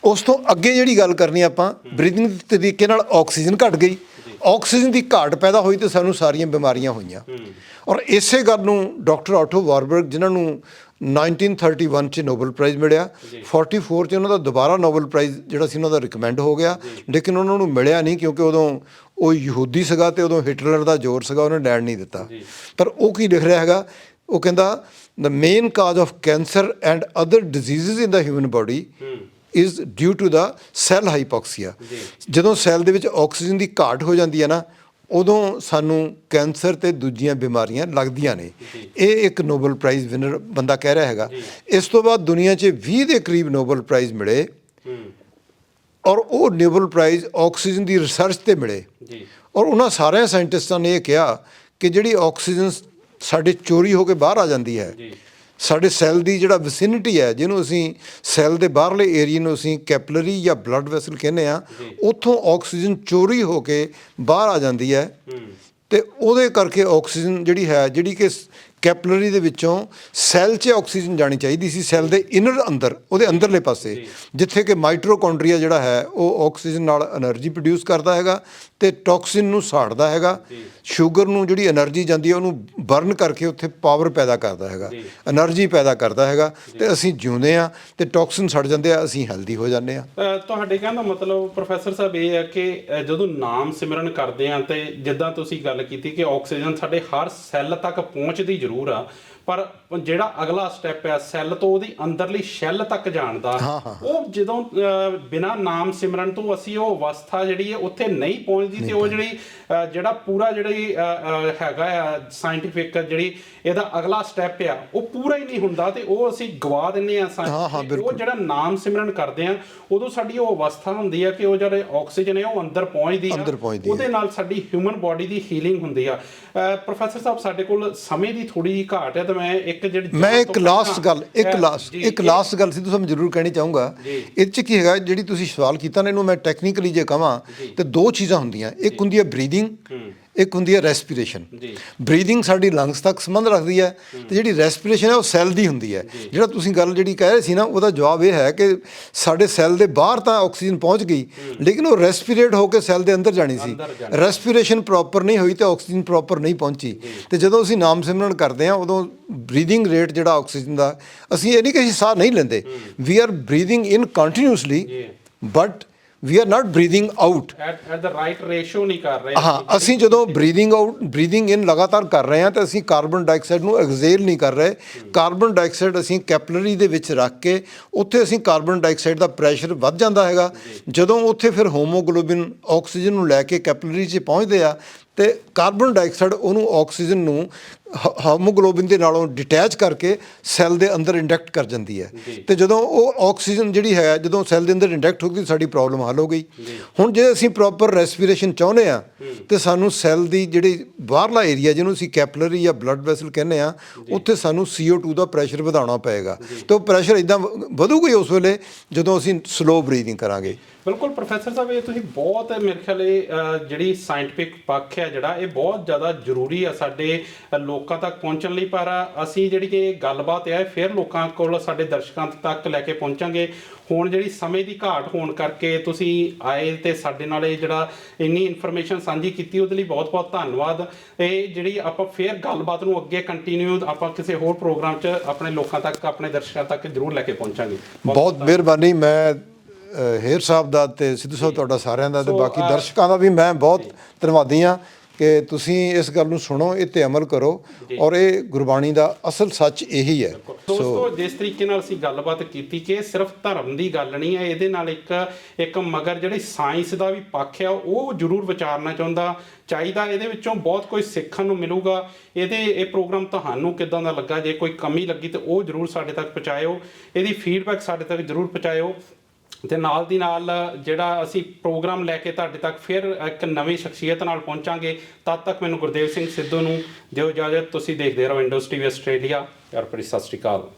ਉਸ ਤੋਂ ਅੱਗੇ ਜਿਹੜੀ ਗੱਲ ਕਰਨੀ ਆਪਾਂ, ਬਰੀਥਿੰਗ ਦੇ ਤਰੀਕੇ ਨਾਲ ਆਕਸੀਜਨ ਘਟ ਗਈ, ਆਕਸੀਜਨ ਦੀ ਘਾਟ ਪੈਦਾ ਹੋਈ ਤੇ ਸਾਨੂੰ ਸਾਰੀਆਂ ਬਿਮਾਰੀਆਂ ਹੋਈਆਂ। ਔਰ ਇਸੇ ਗੱਲ ਨੂੰ ਡਾਕਟਰ ਆਟੋ ਵਾਰਬਰਗ, ਜਿਨ੍ਹਾਂ ਨੂੰ 1931 ਚ ਨੋਬਲ ਪ੍ਰਾਈਜ਼ ਮਿਲਿਆ, 44 ਚ ਉਹਨਾਂ ਦਾ ਦੁਬਾਰਾ ਨੋਬਲ ਪ੍ਰਾਈਜ਼ ਜਿਹੜਾ ਸੀ ਉਹਨਾਂ ਦਾ ਰਿਕਮੈਂਡ ਹੋ ਗਿਆ, ਲੇਕਿਨ ਉਹਨਾਂ ਨੂੰ ਮਿਲਿਆ ਨਹੀਂ ਕਿਉਂਕਿ ਉਦੋਂ ਉਹ ਯਹੂਦੀ ਸੀਗਾ ਤੇ ਉਦੋਂ ਹਿਟਲਰ ਦਾ ਜ਼ੋਰ ਸੀਗਾ, ਉਹਨੇ ਲੈਣ ਨਹੀਂ ਦਿੱਤਾ। ਪਰ ਉਹ ਕੀ ਲਿਖ ਰਿਹਾ ਹੈਗਾ, ਉਹ ਕਹਿੰਦਾ the main cause of cancer and other diseases in the human body is due to the cell hypoxia. ਜਦੋਂ ਸੈੱਲ ਦੇ ਵਿੱਚ ਆਕਸੀਜਨ ਦੀ ਘਾਟ ਹੋ ਜਾਂਦੀ ਹੈ ਨਾ, ਉਦੋਂ ਸਾਨੂੰ ਕੈਂਸਰ ਤੇ ਦੂਜੀਆਂ ਬਿਮਾਰੀਆਂ ਲੱਗਦੀਆਂ ਨੇ। ਇਹ ਇੱਕ ਨੋਬਲ ਪ੍ਰਾਈਜ਼ ਵਿਨਰ ਬੰਦਾ ਕਹਿ ਰਿਹਾ ਹੈਗਾ। ਇਸ ਤੋਂ ਬਾਅਦ ਦੁਨੀਆ 'ਚ 20 ਦੇ ਕਰੀਬ ਨੋਬਲ ਪ੍ਰਾਈਜ਼ ਮਿਲੇ, ਔਰ ਉਹ ਨੋਬਲ ਪ੍ਰਾਈਜ਼ ਆਕਸੀਜਨ ਦੀ ਰਿਸਰਚ ਤੇ ਮਿਲੇ। ਔਰ ਉਹਨਾਂ ਸਾਰਿਆਂ ਸਾਇੰਟਿਸਟਾਂ ਨੇ ਇਹ ਕਿਹਾ ਕਿ ਜਿਹੜੀ ਆਕਸੀਜਨ ਸਾਡੇ ਚੋਰੀ ਹੋ ਕੇ ਬਾਹਰ ਆ ਜਾਂਦੀ ਹੈ, ਸਾਡੇ ਸੈੱਲ ਦੀ ਜਿਹੜਾ ਵਿਸਿਨਿਟੀ ਹੈ, ਜਿਹਨੂੰ ਅਸੀਂ ਸੈੱਲ ਦੇ ਬਾਹਰਲੇ ਏਰੀਏ ਨੂੰ ਅਸੀਂ ਕੈਪਲਰੀ ਜਾਂ ਬਲੱਡ ਵੈਸਲ ਕਹਿੰਦੇ ਆ, ਉੱਥੋਂ ਆਕਸੀਜਨ ਚੋਰੀ ਹੋ ਕੇ ਬਾਹਰ ਆ ਜਾਂਦੀ ਹੈ। ਤੇ ਉਹਦੇ ਕਰਕੇ ਆਕਸੀਜਨ ਜਿਹੜੀ ਹੈ, ਜਿਹੜੀ ਕਿ ਕੈਪਲਰੀ ਦੇ ਵਿੱਚੋਂ ਸੈੱਲ 'ਚ ਆਕਸੀਜਨ ਜਾਣੀ ਚਾਹੀਦੀ ਸੀ, ਸੈੱਲ ਦੇ ਇਨਰ ਅੰਦਰ, ਉਹਦੇ ਅੰਦਰਲੇ ਪਾਸੇ, ਜਿੱਥੇ ਕਿ ਮਾਈਟੋਕੌਂਡਰੀਆ ਜਿਹੜਾ ਹੈ ਉਹ ਆਕਸੀਜਨ ਨਾਲ એનર્ਜੀ ਪ੍ਰੋਡਿਊਸ ਕਰਦਾ ਹੈਗਾ ਤੇ ਟੌਕਸਿਨ ਨੂੰ ਸਾੜਦਾ ਹੈਗਾ, ਸ਼ੂਗਰ ਨੂੰ ਜਿਹੜੀ એનર્ਜੀ ਜਾਂਦੀ ਹੈ ਉਹਨੂੰ ਬਰਨ ਕਰਕੇ ਉੱਥੇ ਪਾਵਰ ਪੈਦਾ ਕਰਦਾ ਹੈਗਾ, એનર્ਜੀ ਪੈਦਾ ਕਰਦਾ ਹੈਗਾ, ਤੇ ਅਸੀਂ ਜਿਉਂਦੇ ਆ ਤੇ ਟੌਕਸਿਨ ਸੜ ਜਾਂਦੇ ਆ, ਅਸੀਂ ਹੈਲਦੀ ਹੋ ਜਾਂਦੇ ਆ। ਤੁਹਾਡੇ ਕਹਿਣ ਦਾ ਮਤਲਬ ਪ੍ਰੋਫੈਸਰ ਸਾਹਿਬ ਇਹ ਹੈ ਕਿ ਜਦੋਂ ਨਾਮ ਸਿਮਰਨ ਕਰਦੇ ਆ ਤੇ ਜਿੱਦਾਂ ਤੁਸੀਂ ਗੱਲ ਕੀਤੀ ਕਿ ਆਕਸੀਜਨ ਸਾਡੇ ਹਰ ਸੈੱਲ ਤੱਕ ਪਹੁੰਚਦੀ ਜ਼ਰੂਰ ਆ, ਪਰ ਜਿਹੜਾ ਅਗਲਾ ਸਟੈਪ ਆ ਸੈੱਲ ਤੋਂ ਉਹਦੀ ਅੰਦਰਲੀ ਸ਼ੈੱਲ ਤੱਕ ਜਾਣ ਦਾ, ਉਹ ਜਦੋਂ ਬਿਨਾਂ ਨਾਮ ਸਿਮਰਨ ਤੋਂ ਅਸੀਂ ਉਹ ਅਵਸਥਾ ਜਿਹੜੀ ਹੈ ਉੱਥੇ ਨਹੀਂ ਪਹੁੰਚਦੀ, ਤੇ ਉਹ ਜਿਹੜਾ ਪੂਰਾ ਜਿਹੜੀ ਹੈਗਾ ਆ ਸਾਇੰਟੀਫਿਕ ਜਿਹੜੀ ਇਹਦਾ ਅਗਲਾ ਸਟੈਪ ਆ ਉਹ ਪੂਰਾ ਹੀ ਨਹੀਂ ਹੁੰਦਾ, ਤੇ ਉਹ ਅਸੀਂ ਗਵਾ ਦਿੰਦੇ ਆ। ਉਹ ਜਿਹੜਾ ਨਾਮ ਸਿਮਰਨ ਕਰਦੇ ਆ ਉਦੋਂ ਸਾਡੀ ਉਹ ਅਵਸਥਾ ਹੁੰਦੀ ਆ ਕਿ ਉਹ ਜਿਹੜੇ ਆਕਸੀਜਨ ਹੈ ਉਹ ਅੰਦਰ ਪਹੁੰਚਦੀ ਆ, ਉਹਦੇ ਨਾਲ ਸਾਡੀ ਹਿਊਮਨ ਬੋਡੀ ਦੀ ਹੀਲਿੰਗ ਹੁੰਦੀ ਆ। ਪ੍ਰੋਫੈਸਰ ਸਾਹਿਬ, ਸਾਡੇ ਕੋਲ ਸਮੇਂ ਦੀ ਥੋੜੀ ਜਿਹੀ ਘਾਟ ਹੈ, ਤੇ ਮੈਂ ਇੱਕ ਲਾਸਟ ਗੱਲ ਸਿੱਧੂ ਸਾਹਿਬ ਜ਼ਰੂਰ ਕਹਿਣੀ ਚਾਹੂੰਗਾ। ਇਹਦੇ 'ਚ ਕੀ ਹੈਗਾ, ਜਿਹੜੀ ਤੁਸੀਂ ਸਵਾਲ ਕੀਤਾ ਨਾ, ਇਹਨੂੰ ਮੈਂ ਟੈਕਨੀਕਲੀ ਜੇ ਕਹਾਂ ਤੇ ਦੋ ਚੀਜ਼ਾਂ ਹੁੰਦੀਆਂ, ਇੱਕ ਹੁੰਦੀ ਹੈ ਬਰੀਥਿੰਗ, ਇੱਕ ਹੁੰਦੀ ਹੈ ਰੈਸਪੀਰੇਸ਼ਨ। ਬਰੀਥਿੰਗ ਸਾਡੀ ਲੰਗਸ ਤੱਕ ਸੰਬੰਧ ਰੱਖਦੀ ਹੈ, ਤੇ ਜਿਹੜੀ ਰੈਸਪੀਰੇਸ਼ਨ ਹੈ ਉਹ ਸੈੱਲ ਦੀ ਹੁੰਦੀ ਹੈ। ਜਿਹੜਾ ਤੁਸੀਂ ਗੱਲ ਜਿਹੜੀ ਕਹਿ ਰਹੇ ਸੀ ਨਾ, ਉਹਦਾ ਜਵਾਬ ਇਹ ਹੈ ਕਿ ਸਾਡੇ ਸੈੱਲ ਦੇ ਬਾਹਰ ਤਾਂ ਆਕਸੀਜਨ ਪਹੁੰਚ ਗਈ, ਲੇਕਿਨ ਉਹ ਰੈਸਪੀਰੇਟ ਹੋ ਕੇ ਸੈੱਲ ਦੇ ਅੰਦਰ ਜਾਣੀ ਸੀ। ਰੈਸਪੀਰੇਸ਼ਨ ਪ੍ਰੋਪਰ ਨਹੀਂ ਹੋਈ ਤੇ ਆਕਸੀਜਨ ਪ੍ਰੋਪਰ ਨਹੀਂ ਪਹੁੰਚੀ। ਤੇ ਜਦੋਂ ਅਸੀਂ ਨਾਮ ਸਿਮਰਨ ਕਰਦੇ ਹਾਂ ਉਦੋਂ ਬਰੀਥਿੰਗ ਰੇਟ ਜਿਹੜਾ ਆਕਸੀਜਨ ਦਾ, ਅਸੀਂ ਇਹ ਨਹੀਂ ਕਿ ਅਸੀਂ ਸਾਹ ਨਹੀਂ ਲੈਂਦੇ, we are breathing in continuously, but we are not breathing out at the right ratio ਨਹੀਂ ਕਰ ਰਹੇ। ਹਾਂ, ਅਸੀਂ ਜਦੋਂ ਬਰੀਥਿੰਗ ਇਨ ਲਗਾਤਾਰ ਕਰ ਰਹੇ ਹਾਂ ਤਾਂ ਅਸੀਂ ਕਾਰਬਨ ਡਾਈਆਕਸਾਈਡ ਨੂੰ ਐਗਜ਼ੇਲ ਨਹੀਂ ਕਰ ਰਹੇ। ਕਾਰਬਨ ਡਾਈਆਕਸਾਈਡ ਅਸੀਂ ਕੈਪਲਰੀ ਦੇ ਵਿੱਚ ਰੱਖ ਕੇ ਉੱਥੇ ਅਸੀਂ ਕਾਰਬਨ ਡਾਈਆਕਸਾਈਡ ਦਾ ਪ੍ਰੈਸ਼ਰ ਵੱਧ ਜਾਂਦਾ ਹੈਗਾ। ਜਦੋਂ ਉੱਥੇ ਫਿਰ ਹੋਮੋਗਲੋਬਿਨ ਆਕਸੀਜਨ ਨੂੰ ਲੈ ਕੇ ਕੈਪਲਰੀ 'ਚ ਪਹੁੰਚਦੇ ਆ, ਤੇ ਕਾਰਬਨ ਡਾਈਆਕਸਾਈਡ ਉਹਨੂੰ ਆਕਸੀਜਨ ਨੂੰ ਹੀਮੋਗਲੋਬਿਨ ਦੇ ਨਾਲੋਂ ਡਿਟੈਚ ਕਰਕੇ ਸੈੱਲ ਦੇ ਅੰਦਰ ਇੰਡੈਕਟ ਕਰ ਜਾਂਦੀ ਹੈ। ਤੇ ਜਦੋਂ ਉਹ ਆਕਸੀਜਨ ਜਿਹੜੀ ਹੈ ਜਦੋਂ ਸੈੱਲ ਦੇ ਅੰਦਰ ਇੰਡੈਕਟ ਹੋ ਗਈ, ਸਾਡੀ ਪ੍ਰੋਬਲਮ ਹੱਲ ਹੋ ਗਈ। ਹੁਣ ਜੇ ਅਸੀਂ ਪ੍ਰੋਪਰ ਰੈਸਪੀਰੇਸ਼ਨ ਚਾਹੁੰਦੇ ਆ ਤੇ ਸਾਨੂੰ ਸੈੱਲ ਦੀ ਜਿਹੜੀ ਬਾਹਰਲਾ ਏਰੀਆ, ਜਿਹਨੂੰ ਅਸੀਂ ਕੈਪਲਰੀ ਜਾਂ ਬਲੱਡ ਵੈਸਲ ਕਹਿੰਦੇ ਆ, ਉੱਥੇ ਸਾਨੂੰ CO2 ਦਾ ਪ੍ਰੈਸ਼ਰ ਵਧਾਉਣਾ ਪਏਗਾ। ਤੇ ਉਹ ਪ੍ਰੈਸ਼ਰ ਇੱਦਾਂ ਵਧੂਗਾ ਹੀ ਉਸ ਵੇਲੇ ਜਦੋਂ ਅਸੀਂ ਸਲੋ ਬਰੀਥਿੰਗ ਕਰਾਂਗੇ। ਬਿਲਕੁਲ ਪ੍ਰੋਫੈਸਰ ਸਾਹਿਬ, ਇਹ ਤੁਸੀਂ ਬਹੁਤ ਮੇਰੇ ਖਿਆਲ ਜਿਹੜੀ ਸਾਇੰਟੀਫਿਕ ਪੱਖ ਹੈ ਜਿਹੜਾ ਇਹ ਬਹੁਤ ਜ਼ਿਆਦਾ ਜ਼ਰੂਰੀ ਆ ਸਾਡੇ ਲੋਕਾਂ ਤੱਕ ਪਹੁੰਚਣ ਲਈ। ਪਰ ਅਸੀਂ ਜਿਹੜੀ ਕਿ ਗੱਲਬਾਤ ਹੈ ਫਿਰ ਲੋਕਾਂ ਕੋਲ, ਸਾਡੇ ਦਰਸ਼ਕਾਂ ਤੱਕ ਲੈ ਕੇ ਪਹੁੰਚਾਂਗੇ। ਹੁਣ ਜਿਹੜੀ ਸਮੇਂ ਦੀ ਘਾਟ ਹੋਣ ਕਰਕੇ ਤੁਸੀਂ ਆਏ ਤੇ ਸਾਡੇ ਨਾਲ ਇਹ ਜਿਹੜਾ ਇੰਨੀ ਇਨਫੋਰਮੇਸ਼ਨ ਸਾਂਝੀ ਕੀਤੀ, ਉਹਦੇ ਲਈ ਬਹੁਤ ਬਹੁਤ ਧੰਨਵਾਦ। ਇਹ ਜਿਹੜੀ ਆਪਾਂ ਫਿਰ ਗੱਲਬਾਤ ਨੂੰ ਅੱਗੇ ਕੰਟੀਨਿਊ ਆਪਾਂ ਕਿਸੇ ਹੋਰ ਪ੍ਰੋਗਰਾਮ 'ਚ ਆਪਣੇ ਲੋਕਾਂ ਤੱਕ, ਆਪਣੇ ਦਰਸ਼ਕਾਂ ਤੱਕ ਜ਼ਰੂਰ ਲੈ ਕੇ ਪਹੁੰਚਾਂਗੇ। ਬਹੁਤ ਮਿਹਰਬਾਨੀ। ਮੈਂ ਹੇਰ ਸਾਹਿਬ ਦਾ ਤੇ ਸਿੱਧੂ ਸਾਹਿਬ ਤੁਹਾਡਾ ਸਾਰਿਆਂ ਦਾ ਤੇ ਬਾਕੀ ਦਰਸ਼ਕਾਂ ਦਾ ਵੀ ਮੈਂ ਬਹੁਤ ਧੰਨਵਾਦੀ ਹਾਂ ਕਿ ਤੁਸੀਂ ਇਸ ਗੱਲ ਨੂੰ ਸੁਣੋ, ਇਹ ਤੇ ਅਮਲ ਕਰੋ, ਔਰ ਇਹ ਗੁਰਬਾਣੀ ਦਾ ਅਸਲ ਸੱਚ ਇਹੀ ਹੈ। ਦੋਸਤੋ, ਜਿਸ ਤਰੀਕੇ ਨਾਲ ਅਸੀਂ ਗੱਲਬਾਤ ਕੀਤੀ ਕਿ ਇਹ ਸਿਰਫ ਧਰਮ ਦੀ ਗੱਲ ਨਹੀਂ ਹੈ, ਇਹਦੇ ਨਾਲ ਇੱਕ ਮਗਰ ਜਿਹੜੀ ਸਾਇੰਸ ਦਾ ਵੀ ਪੱਖ ਆ ਉਹ ਜ਼ਰੂਰ ਵਿਚਾਰਨਾ ਚਾਹੀਦਾ। ਇਹਦੇ ਵਿੱਚੋਂ ਬਹੁਤ ਕੁਝ ਸਿੱਖਣ ਨੂੰ ਮਿਲੂਗਾ। ਇਹ ਪ੍ਰੋਗਰਾਮ ਤੁਹਾਨੂੰ ਕਿੱਦਾਂ ਦਾ ਲੱਗਾ? ਜੇ ਕੋਈ ਕਮੀ ਲੱਗੀ ਤਾਂ ਉਹ ਜ਼ਰੂਰ ਸਾਡੇ ਤੱਕ ਪਹੁੰਚਾਇਓ, ਇਹਦੀ ਫੀਡਬੈਕ ਸਾਡੇ ਤੱਕ ਜ਼ਰੂਰ ਪਹੁੰਚਾਇਓ। ਤੇ ਨਾਲ ਦੀ ਨਾਲ ਜਿਹੜਾ ਅਸੀਂ ਪ੍ਰੋਗਰਾਮ ਲੈ ਕੇ ਤੁਹਾਡੇ ਤੱਕ ਫਿਰ ਇੱਕ ਨਵੀਂ ਸ਼ਖਸੀਅਤ ਨਾਲ ਪਹੁੰਚਾਂਗੇ। ਤਦ ਤੱਕ ਮੈਨੂੰ ਗੁਰਦੇਵ ਸਿੰਘ ਸਿੱਧੂ ਨੂੰ ਦਿਓ ਇਜਾਜ਼ਤ। ਤੁਸੀਂ ਦੇਖਦੇ ਰਹੋ ਇੰਡੋਜ਼ ਟੀਵੀ ਆਸਟ੍ਰੇਲੀਆ। ਪਿਆਰ ਭਰੀ ਸਤਿ ਸ਼੍ਰੀ ਅਕਾਲ।